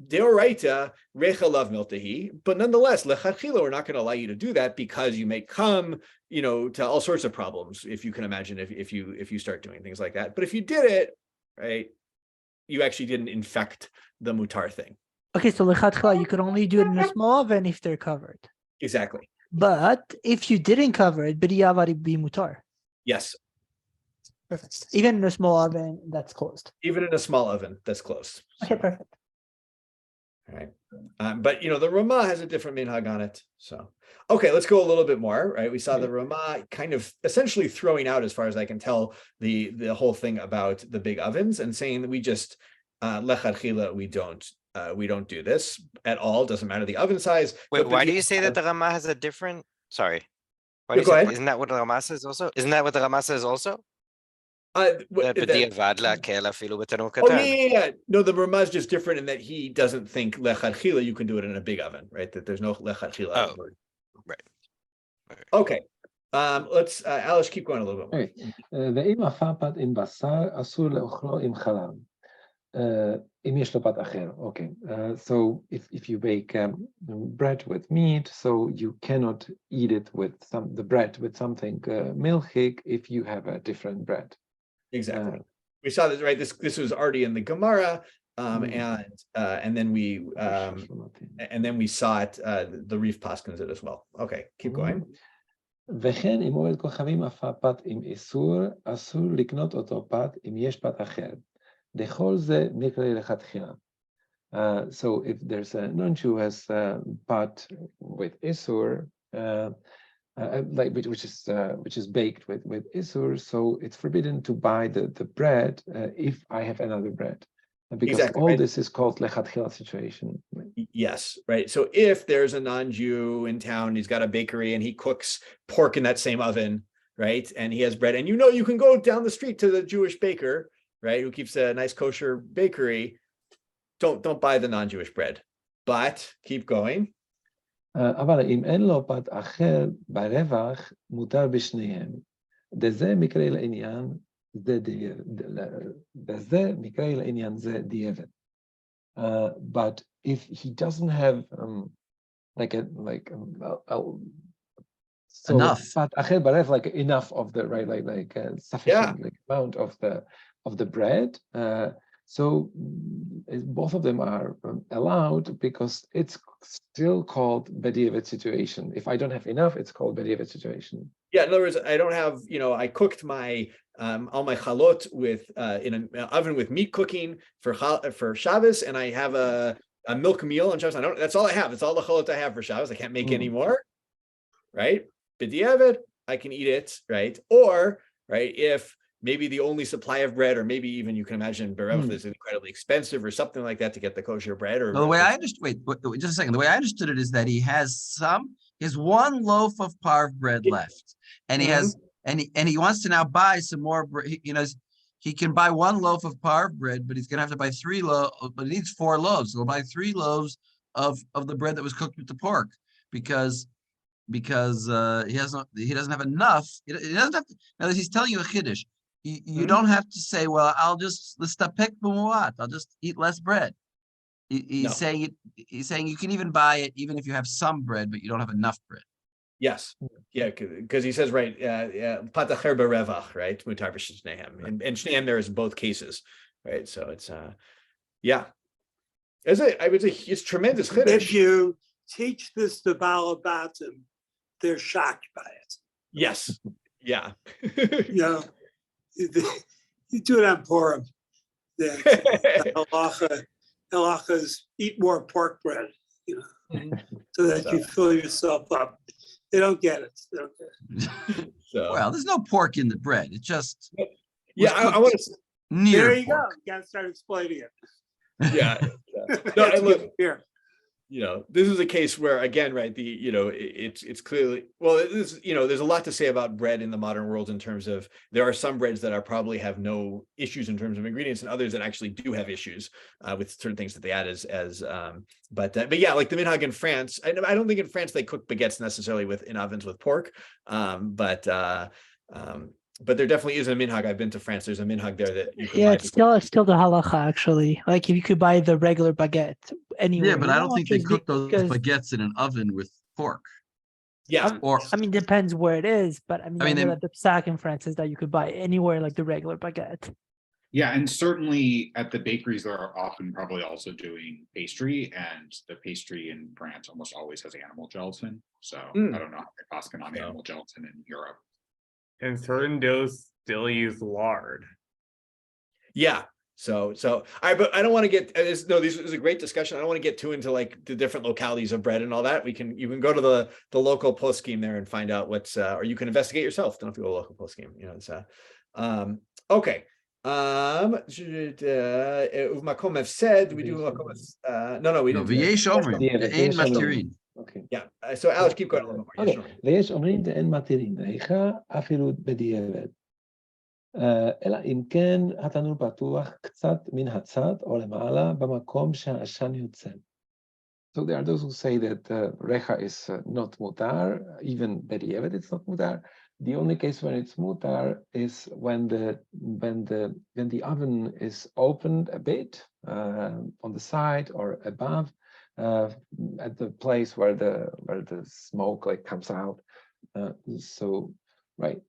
Deoraita Recha Lav Miltahi, but nonetheless, Lechatchila, we're not going to allow you to do that because you may come, to all sorts of problems. If you can imagine, if you start doing things like that. But if you did it, right, you actually didn't infect the mutar thing.
Okay, so lechatchila, you could only do it in a small oven if they're covered.
Exactly.
But if you didn't cover it, b'diavad be mutar.
Yes.
Perfect. Even in a small oven that's closed.
Even in a small oven that's closed.
Okay, perfect.
All right. But the Ramah has a different minhag on it. So, okay, let's go a little bit more, right? We saw the Ramah kind of essentially throwing out, as far as I can tell, the whole thing about the big ovens and saying that we just lechatchila, we don't do this at all. Doesn't matter the oven size.
Wait, why do you say that the Ramah has a different? Sorry. Why
do you say,
isn't that what the Ramah says also? Isn't that what the Ramah says also?
Yeah. No, the Ramah is just different in that he doesn't think lechatchila you can do it in a big oven, right? That there's no lechatchila.
Oh, right.
Okay. Let's Alice, keep going a little bit more.
ואם הפפת עם בשר, אסור לאוכלו עם חלב. אם יש לו פת אחר, okay. So if you bake bread with meat, so you cannot eat it with the bread with something milchig if you have a different bread.
Exactly. We saw this, right? This was already in the Gemara, and then we saw it. The Reef Paskins it as well. Okay, keep going.
וכן אם אוהל כוכבים עפה פת עם איסור, אסור לקנות אותו פת אם יש פת אחר. לכל זה מקרה לכתחילה. So if there's a non-Jew who has a pot with isur, which is baked with isur, so it's forbidden to buy the bread if I have another bread, because exactly, all right. This is called lechatchila situation.
Yes, right. So if there's a non-Jew in town, he's got a bakery and he cooks pork in that same oven, right? And he has bread, and you can go down the street to the Jewish baker, right, who keeps a nice kosher bakery. Don't buy the non-Jewish bread, but keep going.
אבל אם אין לו פת אחר ברווח, מותר בשניהם. וזה מקרה לעניין זה דיעבד. But if he doesn't have
enough
פת אחר ברווח, like enough of the right, like sufficient amount of the bread, so both of them are allowed because it's still called b'diavad situation. If I don't have enough, it's called b'diavad situation.
Yeah, in other words, I don't have, I cooked my all my chalot with in an oven with meat cooking for Shabbos, and I have a milk meal on Shabbos. That's all I have. It's all the chalot I have for Shabbos. I can't make any more, right? B'diavad, I can eat it, right? Or right? If maybe the only supply of bread, or maybe even you can imagine berevach is incredibly expensive or something like that to get the kosher bread. Or
No, the way I understood, wait, just a second. The way I understood it is that he has one loaf of parve bread left, and he has, and he wants to now buy some more. He can buy one loaf of parve bread, but he's gonna have to buy 3 loaves. But he needs 4 loaves. So he'll buy 3 loaves of the bread that was cooked with the pork, because he doesn't have enough. He doesn't have to. Now he's telling you a chiddush. You don't have to say, well, I'll just I'll just eat less bread. He's saying you can even buy it even if you have some bread, but you don't have enough bread.
Yes. Yeah, because he says, right, patacher berevach, right? Mutar b'shnehem. And shnehem there is in both cases, right? So it's yeah. I would say it's tremendous chiddush.
If you teach this to Balabatim, they're shocked by it.
Yes. Yeah.
You do it on Purim. The halachas eat more pork bread, so that you fill yourself up. They don't get it.
Well, there's no pork in the bread. It just
I want to.
There you go. You got to start explaining it.
Yeah. No, and look here. This is a case where, again, right, it's clearly, well, there's a lot to say about bread in the modern world in terms of there are some breads that probably have no issues in terms of ingredients, and others that actually do have issues with certain things that they add but yeah, like the minhag in France, I don't think in France they cook baguettes necessarily in ovens with pork, but there definitely is a minhag. I've been to France. There's a minhag there that you can buy.
It's still the halacha, actually. Like if you could buy the regular baguette anywhere.
Yeah, but I don't think they cook those baguettes in an oven with pork.
Yeah.
I mean, depends where it is, but I know that the psak in France is that you could buy anywhere like the regular baguette.
Yeah, and certainly at the bakeries, there are often probably also doing pastry, and the pastry in France almost always has animal gelatin. So I don't know how they paskin on animal gelatin in Europe.
And certain doughs still use lard.
Yeah. So but I don't want to get this is a great discussion. I don't want to get too into like the different localities of bread and all that. You can go to the local post scheme there and find out what's or you can investigate yourself. Don't have to go to a local post scheme. Okay. Makom have said we do no we didn't. Okay. Yeah. So Alex, keep going a little more.
Okay. ויש אומרים דאין מתירים ריחה אפילו בדיעבד. אלא אם כן התנור פתוח קצת מן הצד או למעלה במקום שהעשן יוצא. So there are those who say that recha is not mutar, even bediavad it's not mutar. The only case when it's mutar is when the oven is opened a bit on the side or above. At the place where the smoke like comes out, so right,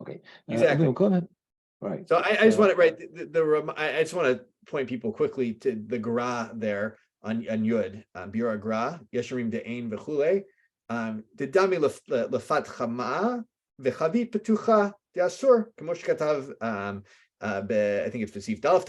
okay,
exactly.
Right.
So I just want to I just want to point people quickly to the gra there on Yud, Bira gra Yesharim de'ain v'chule, Didami lefat chama v'chavit petucha de'asur k'mo shekatav I think it's v'sif dalaf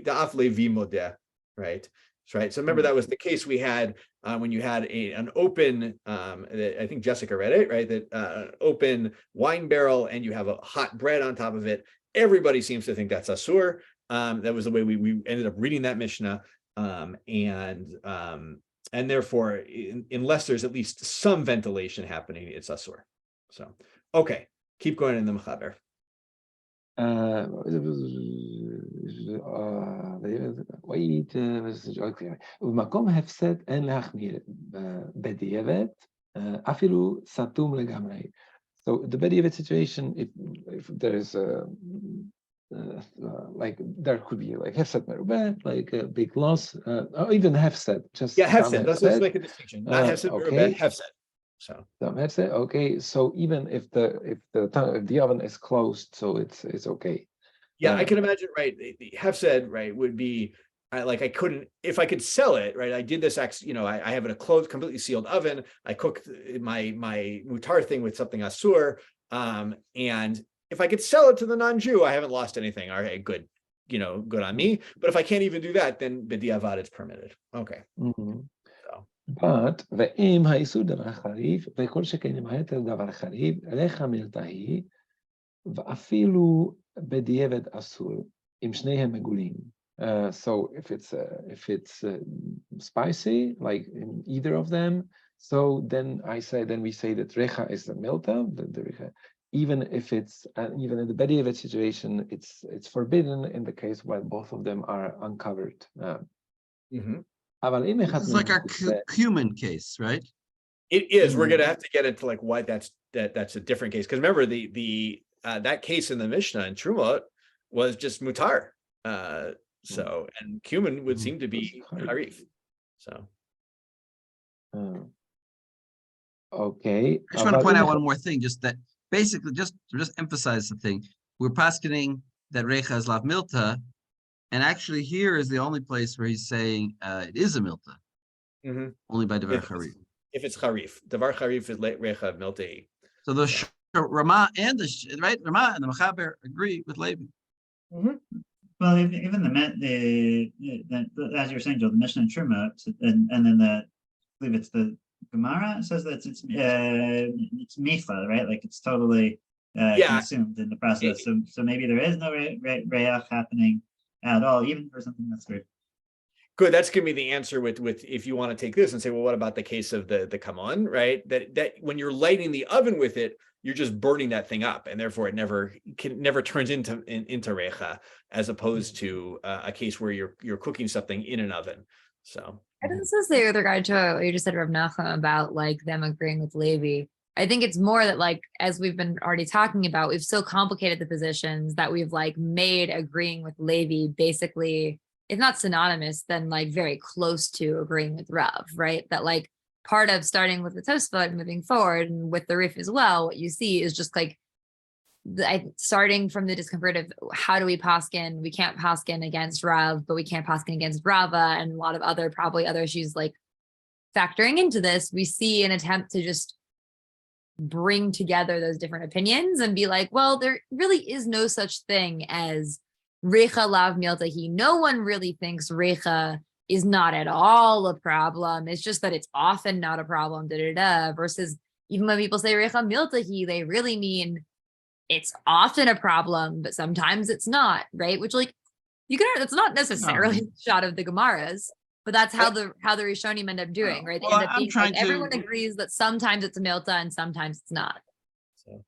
da'af levi modeh, right. Right. So remember that was the case we had when you had an open, I think Jessica read it, right? That an open wine barrel and you have a hot bread on top of it. Everybody seems to think that's asur. That was the way we ended up reading that Mishnah. And therefore, unless there's at least some ventilation happening, it's asur. So, okay, keep going in the Mechaber.
ובמקום הפסד אין להחמיר בדיעבד אפילו סתום לגמרי. So the bediavad situation, if there is like there could be like hefsed merubah, like a big loss, or even hefsed, just
hefsed. Let's make a distinction. Not hefsed merubah, hefsed. So
okay. So even if the oven is closed, so it's okay.
Yeah, I can imagine, right? The hefsed, right, would be I couldn't, if I could sell it, right? I did this, I have a closed, completely sealed oven. I cooked my mutar thing with something asur, and if I could sell it to the non-Jew, I haven't lost anything. All right, good, good on me. But if I can't even do that, then b'diavad it's permitted. Okay.
Mm-hmm. But ואם האיסור דבר חריף, וכל שכן אם היתר דבר חריף, ריחה מלתאי, ואפילו בדיעבד אסור, אם שניהם מגולים. So if it's spicy, like in either of them, so then we say that recha is the milta, the recha. Even if it's even in the bediavad situation, it's forbidden in the case where both of them are uncovered.
It's like our cumin case, right?
It is. We're going to have to get into like why that's a different case, because remember the that case in the Mishnah in Trumot was just mutar. So and cumin would seem to be harif. So.
Okay.
I just want to point out one more thing, just that basically just emphasize the thing. We're posketing that recha is lav milta, and actually here is the only place where he's saying it is a milta, only by devar charif.
If it's charif, devar charif is recha milta.
So the Rama and the Rama and the Mechaber agree with Levi.
Well, even the as you're saying, Joe, the Mishnah and Truma, and then I believe it's the Gemara says that it's mifla, right? Like it's totally consumed in the process. So maybe there is no reach happening at all, even for something that's weird.
Good. That's gonna be the answer with if you want to take this and say, well, what about the case of the kamon, right? That when you're lighting the oven with it, you're just burning that thing up, and therefore it never turns into recha, as opposed to a case where you're cooking something in an oven. So
I think this is the other guy to what you just said, Rav Nachum, about like them agreeing with Levi. I think it's more that like, as we've been already talking about, we've so complicated the positions that we've like made agreeing with Levi basically, if not synonymous, then like very close to agreeing with Rav, right? That like part of starting with the Tosfot moving forward and with the Rif as well, what you see is just like starting from the discomfort of how do we paskin? We can't paskin against Rav, but we can't paskin against Rava, and a lot of probably other issues like factoring into this. We see an attempt to just bring together those different opinions and be like, well, there really is no such thing as recha lav miltahi. No one really thinks recha is not at all a problem. It's just that it's often not a problem, versus even when people say recha miltahi, they really mean it's often a problem, but sometimes it's not, right? Which like it's not necessarily the shot of the Gemaras, but that's how the Rishonim end up doing, right? They end up being like, everyone agrees that sometimes it's a milta and sometimes it's not.
So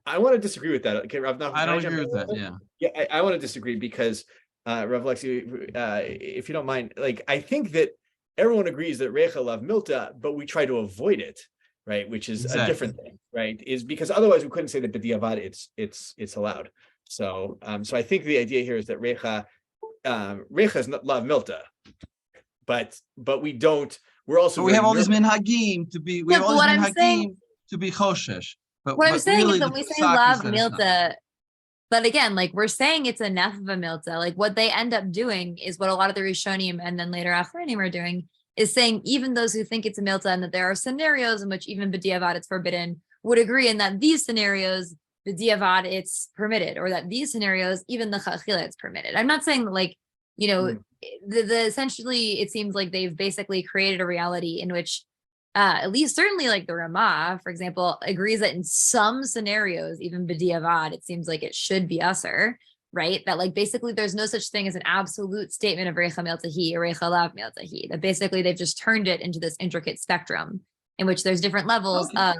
I want to disagree with that. Okay, Rav,
I don't agree with that.
Yeah, I want to disagree because Rav Lexi, if you don't mind, like I think that everyone agrees that recha lav milta, but we try to avoid it, right? Which is a different thing, right? Is because otherwise we couldn't say that b'diavad it's allowed. So so I think the idea here is that recha is not lav milta, but we don't. We're also
we have all these minhagim to be. We have all these minhagim to be choshesh. But
what I'm saying is when we say lav milta, but again, like we're saying it's enough of a milta. Like what they end up doing is what a lot of the Rishonim and then later Achronim are doing, is saying even those who think it's a milta and that there are scenarios in which even b'diavad it's forbidden would agree in that these scenarios b'diavad it's permitted, or that these scenarios even the chachila it's permitted. I'm not saying that like, you know, the essentially it seems like they've basically created a reality in which at least certainly like the Ramah, for example, agrees that in some scenarios, even b'diavad, it seems like it should be usher, right? That like basically there's no such thing as an absolute statement of recha miltahi or recha lav miltahi. That basically they've just turned it into this intricate spectrum in which there's different levels of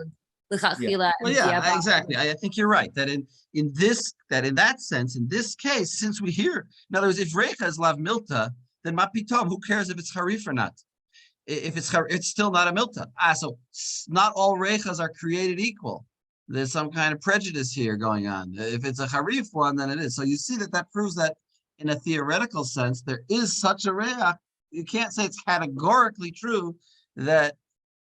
l'chachila.
Well, yeah, exactly. I think you're right that in that sense, in this case, since we hear, in other words, if recha is lav milta, then mapitom, who cares if it's harif or not? If it's still not a milta. So not all rechas are created equal. There's some kind of prejudice here going on. If it's a harif one, then it is. So you see that proves that in a theoretical sense, there is such a reach. You can't say it's categorically true that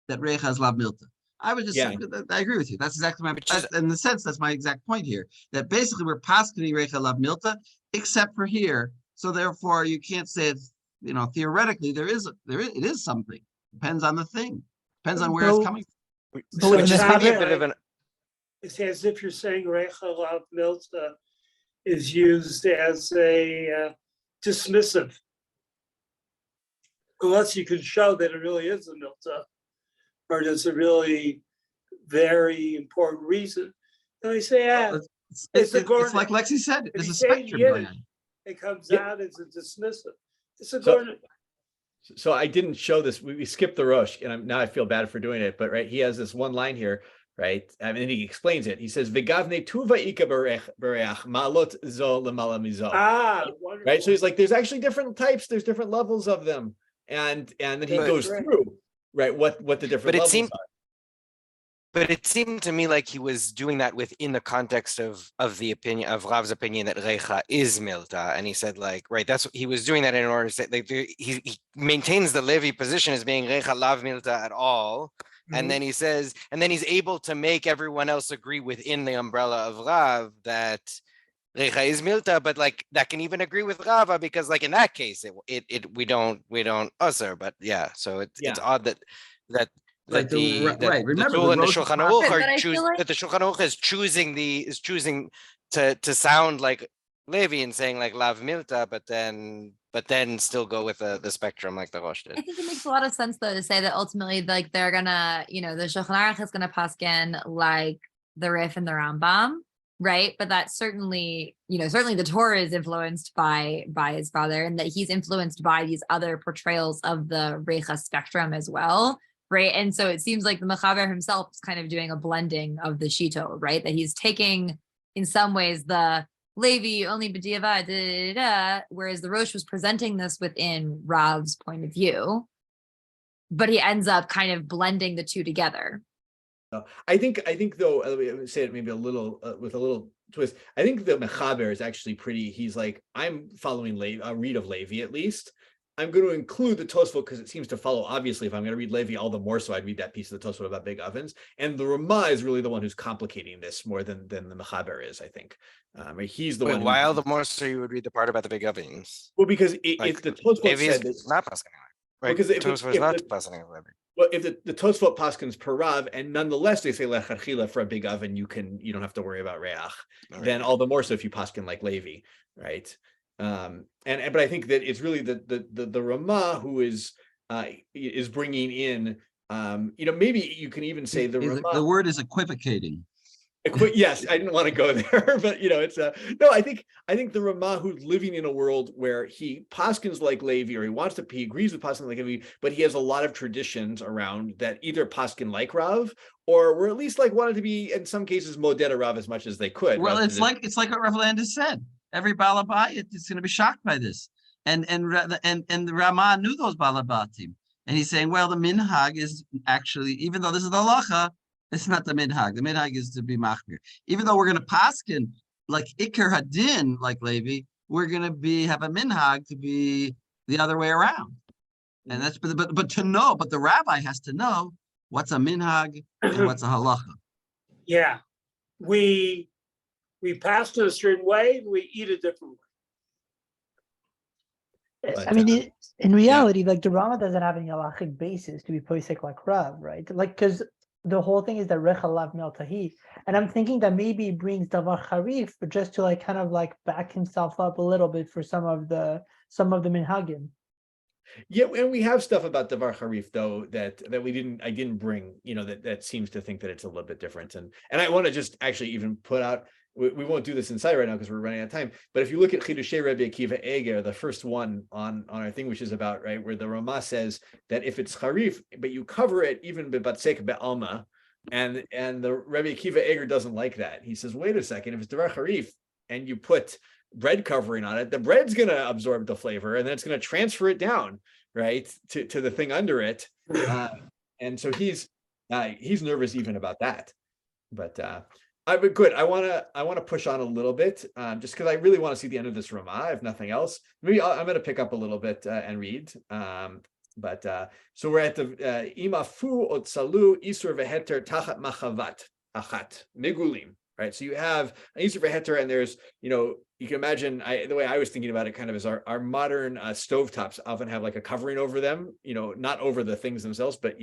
recha is lav milta. I would just say, I agree with you. That's exactly in the sense, that's my exact point here. That basically we're paskening recha lav milta, except for here. So therefore you can't say it's, you know, theoretically it is something. Depends on the thing. Depends on where it's coming from.
So it's just maybe a bit of an. It's as if you're saying recha lav milta is used as a dismissive, unless you can show that it really is a milta, or there's a really very important reason. And I say, It's a
It's like Lexi said,
If
there's
you
a
say
spectrum
Yiddish,
going on.
it comes
Yeah.
out as a dismissive. It's a
So-
Gornish.
So I didn't show this. We skipped the Rosh, and now I feel bad for doing it. But right, he has this one line here, right? I mean, he explains it. He says, "V'gavne tuva ika bereach malot zo lemala mizo."
Ah, wonderful.
Right. So he's like, there's actually different types. There's different levels of them, and then he
That's
goes
right.
through, right, what the different
But it
levels
seemed-
are.
But it seemed to me like he was doing that within the context of the opinion of Rav's opinion that Reicha is Milta, and he said like, right, that's what he was doing that in order to say like he maintains the Levi position as being Reicha Lav Milta at all, and then he says, and then he's able to make everyone else agree within the umbrella of Rav that Reicha is Milta, but like that can even agree with Rava because like in that case we don't usher, but yeah, so it's odd that
Right,
the
remember,
Tul
the
and the
Rosh
Shulchan
Hashanah-
Aruch
But
are
I feel like-
that the Shulchan Aruch is choosing to sound like Levi and saying like Lav Milta, but then still go with the spectrum like the Rosh
I
did.
think it makes a lot of sense though to say that ultimately like they're gonna, the Shulchan Aruch is gonna paskin like the Rif and the Rambam, right? But that certainly, certainly the Torah is influenced by his father, and that he's influenced by these other portrayals of the Reicha spectrum as well, right? And so it seems like the Mechaber himself is kind of doing a blending of the Shito, right? That he's taking in some ways the Levi only b'diavad, whereas the Rosh was presenting this within Rav's point of view, but he ends up kind of blending the two together.
I think though, I would say it maybe a little with a little twist. I think the Mechaber is actually pretty. He's like, I'm following a read of Levi at least. I'm going to include the Tosfot because it seems to follow. Obviously, if I'm going to read Levi, all the more so I'd read that piece of the Tosfot about big ovens. And the Ramah is really the one who's complicating this more than the Mechaber is. I think he's the
Wait,
one.
why all the more so you would read the part about the big ovens?
Well, because
Like,
if the Tosfot
Levi
said
is
that,
not passing away, right?
because if
Tosfot is not passing away.
well, if the Tosfot paskins per Rav, and nonetheless they say lechatchila for a big oven, you don't have to worry about reach.
Right.
Then all the more so if you paskin like Levi, right? But I think that it's really the Ramah who is bringing in, maybe you can even say the Ramah.
The word is equivocating.
Yes, I didn't want to go there, but it's no. I think the Ramah who's living in a world where he paskins like Levi, or he agrees with paskin like Levi, but he has a lot of traditions around that either paskin like Rav, or were at least like wanted to be in some cases moded Rav as much as they could.
Well, it's like what Rav Landis said. Every balabai is going to be shocked by this, and the Ramah knew those balabatim, and he's saying, well, the minhag is actually, even though this is the halacha, it's not the minhag. The minhag is to be machmir. Even though we're going to paskin like Iker Hadin, like Levi, we're going to have a minhag to be the other way around. And that's but to know, but the rabbi has to know what's a minhag and what's a halacha.
Yeah, we pass in a certain way, we eat a different way.
I mean, in reality, like the Rama doesn't have any halachic basis to be posek like Rav, right? Like, because the whole thing is that Reicha Lav Miltahi, and I'm thinking that maybe he brings Davar Harif, but just to like kind of like back himself up a little bit for some of the minhagim.
Yeah, and we have stuff about Davar Harif though that I didn't bring, that seems to think that it's a little bit different. And I want to just actually even put out, we won't do this inside right now because we're running out of time. But if you look at Chidushei Rebbe Akiva Eger, the first one on our thing, which is about, right, where the Ramah says that if it's Harif, but you cover it even bebatsek be'alma, and the Rebbe Akiva Eger doesn't like that. He says, wait a second, if it's Davar Harif and you put bread covering on it, the bread's going to absorb the flavor and then it's going to transfer it down, right, to the thing under it. And so he's nervous even about that. But good. I want to push on a little bit, just because I really want to see the end of this Ramah, if nothing else. Maybe I'm going to pick up a little bit and read. So we're at the imafu otsalu isur veheter tachat machavat achat migulim. Right. So you have an isur veheter, and there's, you can imagine, the way I was thinking about it kind of is our modern stovetops often have like a covering over them, not over the things themselves, but,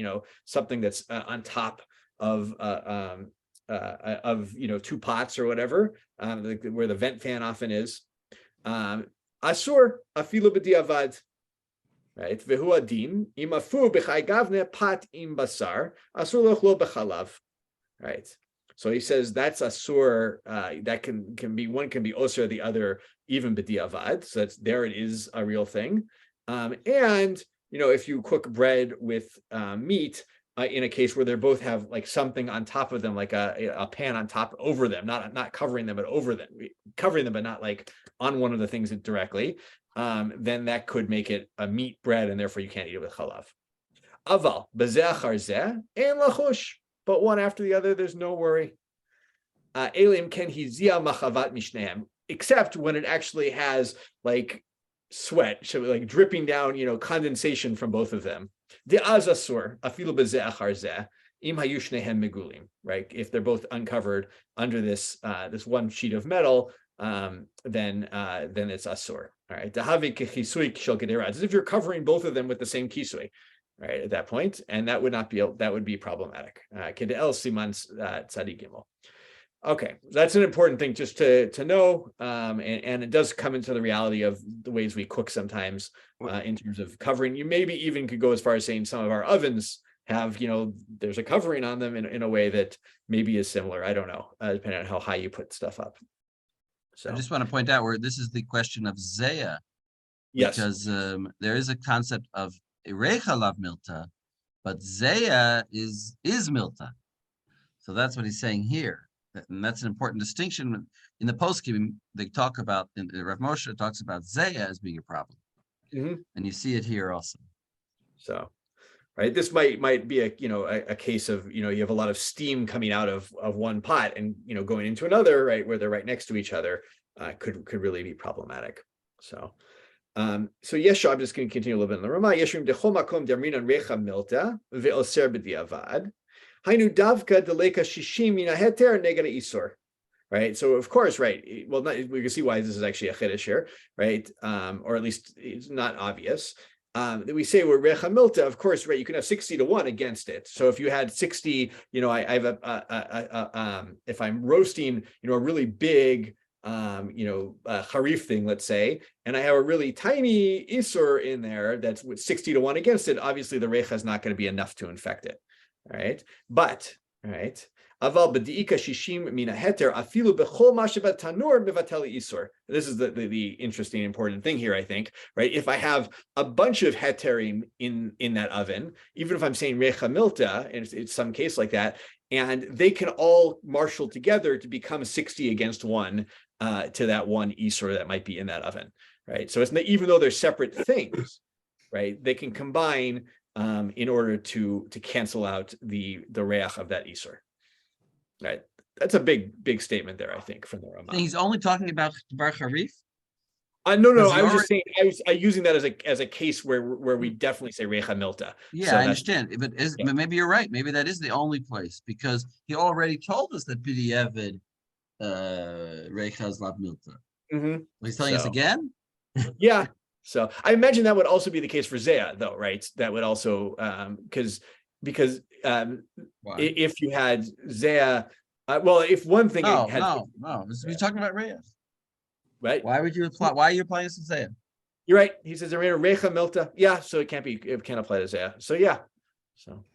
something that's on top of two pots or whatever, where the vent fan often is. Asur afilu b'diavad, right? Vehu adin imafu b'chai gavne pat im basar asur lochlo b'chalav, right? So he says that's asur, that can be, one can be osir, the other even b'diavad. So that's, there it is a real thing. And if you cook bread with meat, in a case where they both have like something on top of them, like a pan on top over them, not covering them, but over them, covering them, but not like on one of the things directly, then that could make it a meat bread, and therefore you can't eat it with chalav. Aval bezeh achar zeh ein lachush, but one after the other, there's no worry. Elim ken hizia machavat mishnehem, except when it actually has like sweat, so like dripping down, condensation from both of them. De'az asur afilu bezeh achar zeh im hayu shnehem megulim, right? If they're both uncovered under this one sheet of metal, then it's asur. All right. Dahavi kechisui shel gederat, as if you're covering both of them with the same kisui, right? At that point, and that would be problematic. Kede'el siman tzadi gimel. Okay, that's an important thing just to know, and it does come into the reality of the ways we cook sometimes in terms of covering. You maybe even could go as far as saying some of our ovens have, there's a covering on them in a way that maybe is similar. I don't know, depending on how high you put stuff up. So
I just want to point out where this is the question of zeya.
Yes,
because there is a concept of Irecha lav milta, but zeya is milta. So that's what he's saying here. And that's an important distinction. In the poskim, they talk about, Rav Moshe talks about zeya as being a problem. And you see it here also.
So, right, this might be a case of, you have a lot of steam coming out of one pot and, going into another, right, where they're right next to each other, could really be problematic. So, Yeshu, I'm just going to continue a little bit in the Ramah. Yeshrim dechol makom derminan recha milta ve'oser b'diavad. Hainu davka deleka shishim mina heter negada isor. Right. So of course, right. Well, we can see why this is actually a chiddush here, right? Or at least it's not obvious. That we say we're recha milta. Of course, right. You can have 60-1 against it. So if you had 60, I have if I'm roasting, a really big harif thing, let's say, and I have a really tiny isur in there that's with 60-1 against it, obviously the recha is not going to be enough to infect it. All right, but right. Aval b'diika shishim mina heter afilu bechol mashabat tanur mevateli isur. This is the interesting, important thing here, I think. Right, if I have a bunch of heterim in that oven, even if I'm saying recha milta, and it's some case like that, and they can all marshal together to become 60 against 1 to that one isur that might be in that oven. Right, so it's not, even though they're separate things, right, they can combine in order to cancel out the reach of that isur. Right, that's a big statement there, I think, from the Ramah.
He's only talking about bar harif.
No, I was just saying, I was using that as a case where we definitely say recha milta.
Yeah, so I understand, but maybe you're right. Maybe that is the only place, because he already told us that b'diavad recha is lav milta. He's telling us again.
Yeah. So I imagine that would also be the case for Zeya, though, right? That would also because if you had Zeya, if one thing
no, we're talking about Reyes,
right?
Why would you apply? Why are you applying this to Zeya?
You're right. He says Recha Milta. Yeah, so it can't apply to Zeya. So yeah, so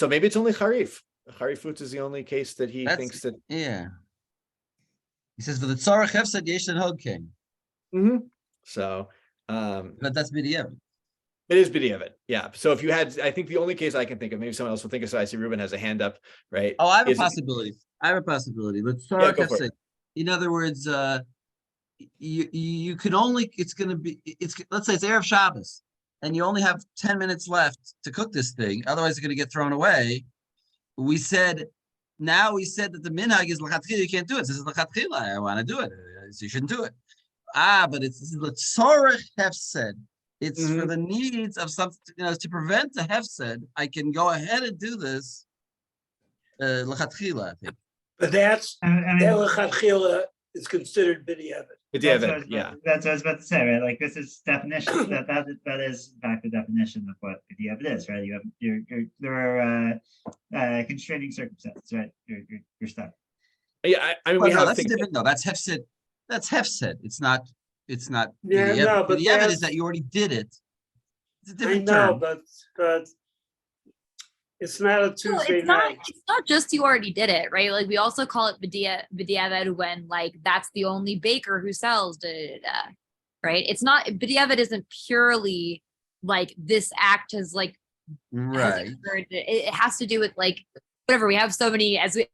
maybe it's only Harif. Harifut is the only case that he thinks that.
Yeah. He says for the Tzarech Hefsed Yesh and Hod King.
So,
but that's b'diavad.
It is b'diavad, yeah. So if you had, I think the only case I can think of, maybe someone else will think of. So I see Ruben has a hand up, right?
Oh, I have a possibility. Let's start.
Yeah,
in other words, you can only. Let's say it's Erev Shabbos, and you only have 10 minutes left to cook this thing. Otherwise, it's going to get thrown away. We said that the minhag is l'chatchila. You can't do it. This is l'chatchila. I want to do it, so you shouldn't do it. But this is the tzorech hefsed. It's for the needs of something, to prevent the hefsed. I can go ahead and do this. L'chatchila, I think.
But that's l'chatchila is considered b'diavad.
B'diavad, yeah.
That's what I was about to say, right? Like this is definition. that is in fact the definition of what b'diavad is, right? There are constraining circumstances, right? You're stuck.
Yeah, I mean,
that's different. No, that's hefsed. That's hefsed. It's not.
Yeah, no, but
the evidence that you already did it. It's a different
term.
But
It's not a
No,
Tuesday
it's not.
night.
It's not just you already did it, right? Like we also call it b'diavad when like that's the only baker who sells, right? It's not b'diavad isn't purely like this act has like has
Right.
occurred. It has to do with like whatever. We have so many as we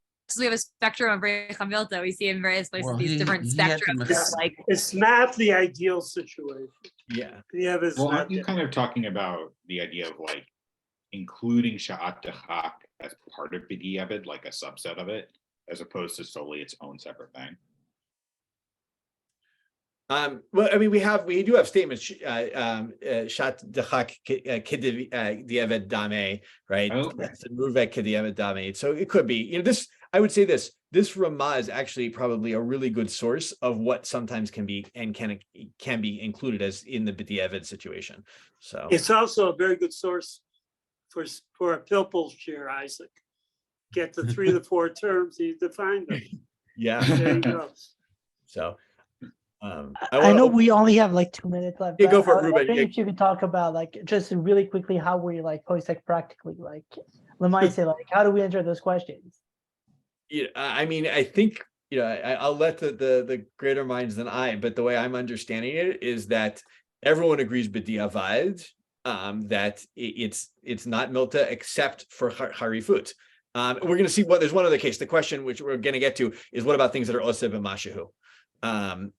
have a spectrum of Reicha Milta. We see in various places
Well,
these different
he had to
spectrums
mix-
of like
It's not the ideal situation.
Yeah.
Yeah, it's
Well,
not.
aren't you kind of talking about the idea of like including Sha'at Dechak as part of B'diavad, like a subset of it, as opposed to solely its own separate thing?
Well, I mean, we do have statements, Shat Dechak Diavad Dame, right?
Okay.
Ruvek Diavad Dame. So it could be, you know, this, I would say this Ramah is actually probably a really good source of what sometimes can be and can be included as in the B'diavad situation. So
It's also a very good source for a Pilpul share, Isaac. Get the 3 to 4 terms, you define them.
yeah.
There you go.
So
I know we only have like 2 minutes left.
Yeah,
but
go for it,
I was
Ruben.
wondering
Yeah.
if you could talk about like just really quickly how we like post practically like say like how do we answer those questions?
Yeah, I mean, I think, you know, I'll let the greater minds than I, but the way I'm understanding it is that everyone agrees b'diavad, that it's not milta except for harifut. We're going to see there's one other case. The question which we're going to get to is what about things that are oseh b'mashahu?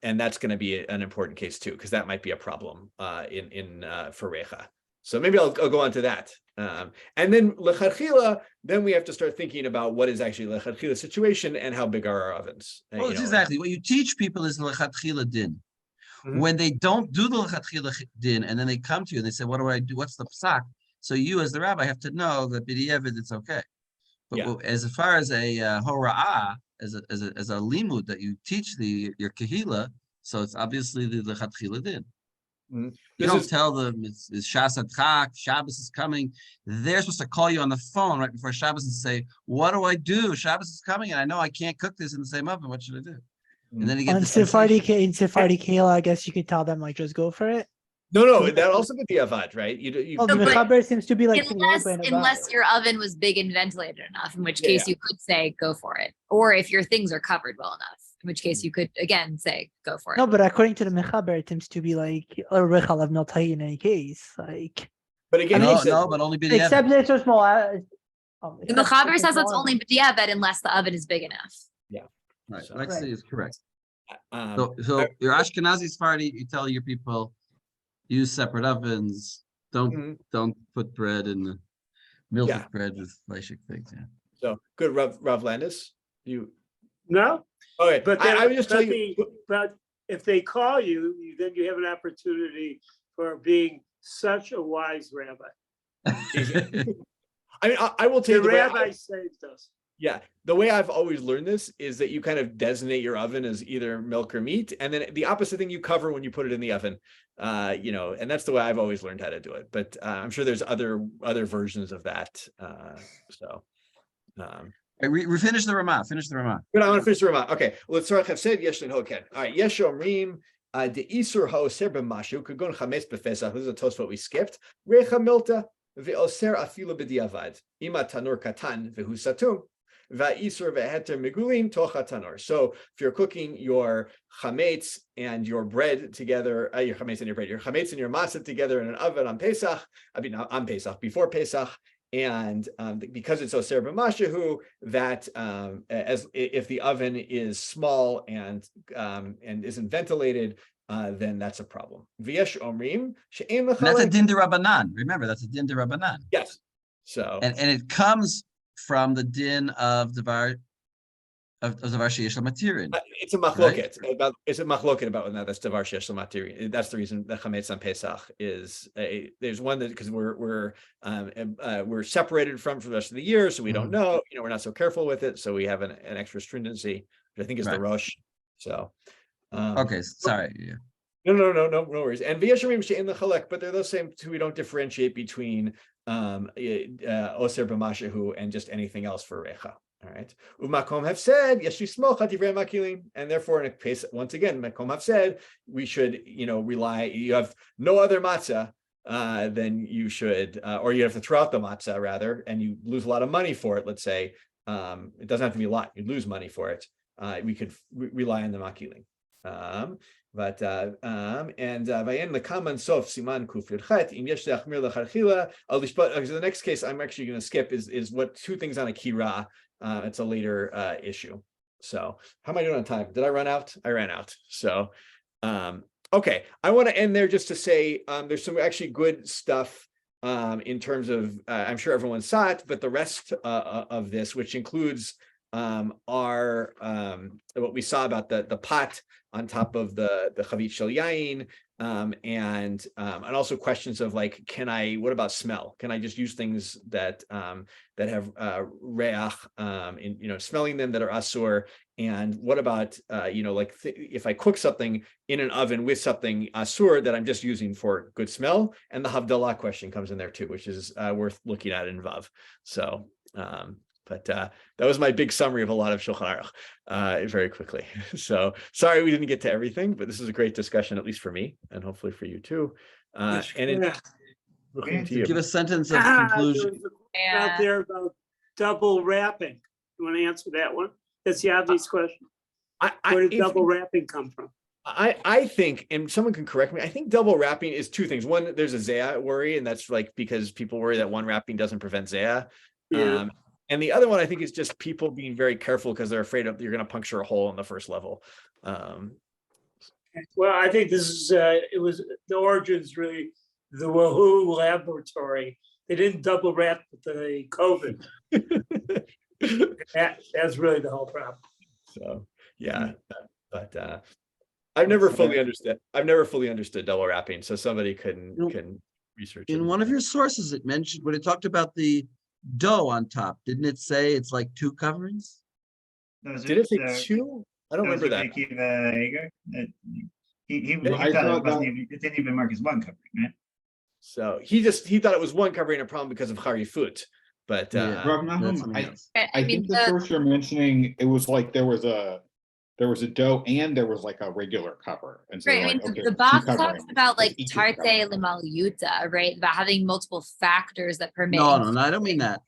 And that's going to be an important case too, because that might be a problem for Reicha. So maybe I'll go on to that. And then lechatchila, then we have to start thinking about what is actually lechatchila situation and how big are our ovens.
Well, it's exactly what you teach people is lechatchila din. When they don't do the lechatchila din, and then they come to you and they say, "What do I do? What's the psak?" So you, as the rabbi, have to know that b'diavad it's okay. But as far as a hora'ah, as a limud that you teach your kahila, so it's obviously the lechatchila din. You don't tell them it's Shas Adchak, Shabbos is coming. They're supposed to call you on the phone right before Shabbos and say, "What do I do? Shabbos is coming, and I know I can't cook this in the same oven. What should I do?" And then you get
in Sephardi Kehila, I guess you could tell them like just go for it.
No, that also could be avad, right?
Well, the Mechaber seems to be like
unless your oven was big and ventilated enough, in which case you could say go for it, or if your things are covered well enough, in which case you could again say go for it.
No, but according to the Mechaber, it seems to be like a rechal of miltai in any case, like.
But again,
but only b'diavad.
Except it's so small.
The Mechaber says it's only b'diavad unless the oven is big enough.
Yeah,
right. What I say is correct.
So
your Ashkenazi Sephardi, you tell your people use separate ovens. Don't put bread in the milk bread with fleishik things. Yeah.
So good, Rav Landis. You
no.
Okay,
but
I would just tell you.
But if they call you, then you have an opportunity for being such a wise rabbi.
I mean, I will tell you
the
way
rabbi saved us.
Yeah, the way I've always learned this is that you kind of designate your oven as either milk or meat, and then the opposite thing you cover when you put it in the oven. You know, and that's the way I've always learned how to do it. But I'm sure there's other versions of that.
We finished the Ramah. Finish the Ramah.
Good, I want to finish the Ramah. Okay, well, let's start. Have said yesh hoken. All right, yesh omrim de isur haoser b'mashu kagon chametz b'fesach. This is a Tosfot we skipped. Recha milta ve'oser afilu b'diavad ima tanur katan vehu satum. So if you're cooking your chametz and your bread together, your chametz and your matzah together in an oven on Pesach, on Pesach, before Pesach, and because it's oser b'mashahu, that as if the oven is small and isn't ventilated, then that's a problem. V'yesh omrim she'en l'chalek.
That's a din d'Rabbanan. Remember, that's a din d'Rabbanan.
Yes. So
and it comes from the din of the var sheyesh l'matirin.
It's a machloket about. It's a machloket about whether that's davar sheyesh l'matirin. That's the reason the chametz on Pesach is. There's one that because we're separated from for the rest of the year, so we don't know. You know, we're not so careful with it, so we have an extra stringency, which I think is the Rosh. So.
Okay, sorry. Yeah.
No worries. And v'yeshamim she'en l'chalek, but they're those same two. We don't differentiate between oser b'mashahu and just anything else for recha. All right. Umakom have said yesh lismoch al divrei makilin, and therefore in a case once again, Makom have said we should rely. You have no other matzah then you should, or you have to throw out the matzah rather, and you lose a lot of money for it. Let's say it doesn't have to be a lot; you lose money for it. We could rely on the makiling. And vayen lekaman sof siman kuf yudchet im yesh leachmir lecharchila al lishpat. The next case I'm actually going to skip is what two things on a kira. It's a later issue. So how am I doing on time? Did I run out? I ran out. So okay, I want to end there just to say there's some actually good stuff in terms of I'm sure everyone saw it, but the rest of this, which includes our what we saw about the pot on top of the chavit shel yain, and also questions of like, what about smell? Can I just use things that that have reach in smelling them that are asur? And what about like if I cook something in an oven with something asur that I'm just using for good smell? And the havdalah question comes in there too, which is worth looking at in Vav. So but that was my big summary of a lot of Shulchan Aruch very quickly. So sorry we didn't get to everything, but this is a great discussion, at least for me, and hopefully for you too.
Give a sentence of conclusion.
There was a question out there about double wrapping. You want to answer that one? That's the obvious question. Where did double wrapping come from?
I think, and someone can correct me, I think double wrapping is two things. One, there's a Deah worry, and that's like because people worry that one wrapping doesn't prevent Deah.
Yeah.
And the other one, I think, is just people being very careful because they're afraid of you're going to puncture a hole on the first level.
Well, I think this is it was the origins really the Wahoo laboratory. They didn't double wrap the COVID. That's really the whole problem.
So yeah, but I've never fully understood double wrapping. So somebody can research it.
In one of your sources, it mentioned when it talked about the dough on top, didn't it say it's like 2 coverings?
Did it say 2? I don't remember that.
It didn't even mark as 1 covering, right?
So he thought it was 1 covering a problem because of harifut. But
Rav Nahum, I think the source you're mentioning, it was like there was a dough and there was like a regular cover. And so
right,
like,
the box talks about like tarte limalyuta, right? About having multiple factors that permit.
No, I don't mean that.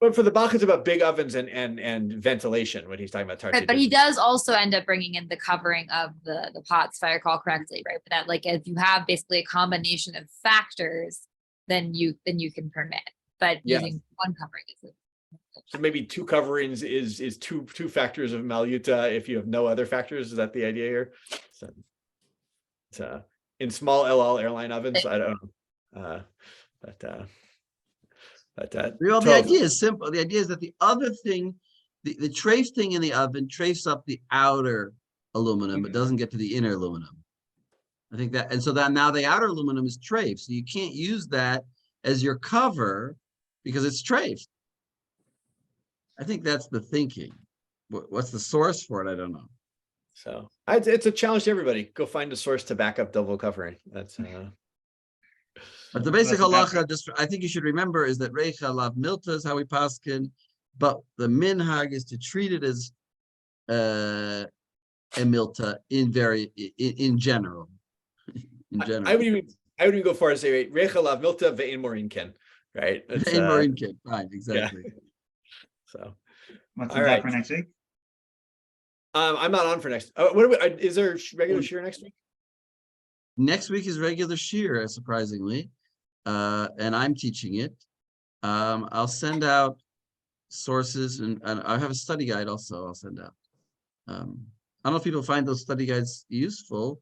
But for the Bach, it's about big ovens and ventilation when he's talking about tarte.
Right, but he does also end up bringing in the covering of the pots, if I recall correctly, right? But that like if you have basically a combination of factors, then you can permit. But using 1 covering is
so maybe 2 coverings is two factors of malyuta if you have no other factors. Is that the idea here? So in small LL airline ovens, I don't know.
Well, the idea is simple. The idea is that the other thing, the trafe thing in the oven trafes up the outer aluminum, but doesn't get to the inner aluminum. I think that, and so that now the outer aluminum is trafed, so you can't use that as your cover because it's trafed. I think that's the thinking. What's the source for it? I don't know.
So it's a challenge to everybody. Go find a source to back up double covering. That's
but the basic halacha, just I think you should remember, is that reicha lav milta is how we paskin, but the minhag is to treat it as a milta in general. In general,
I would even go far as say reicha lav milta ve'in morinken, right?
Ve'in morinken, right? Exactly.
Yeah. So,
what's
all right
for next week?
I'm not on for next. Is there regular shir next week?
Next week is regular shir, surprisingly, and I'm teaching it. I'll send out sources, and I have a study guide also. I'll send out. I don't know if people find those study guides useful.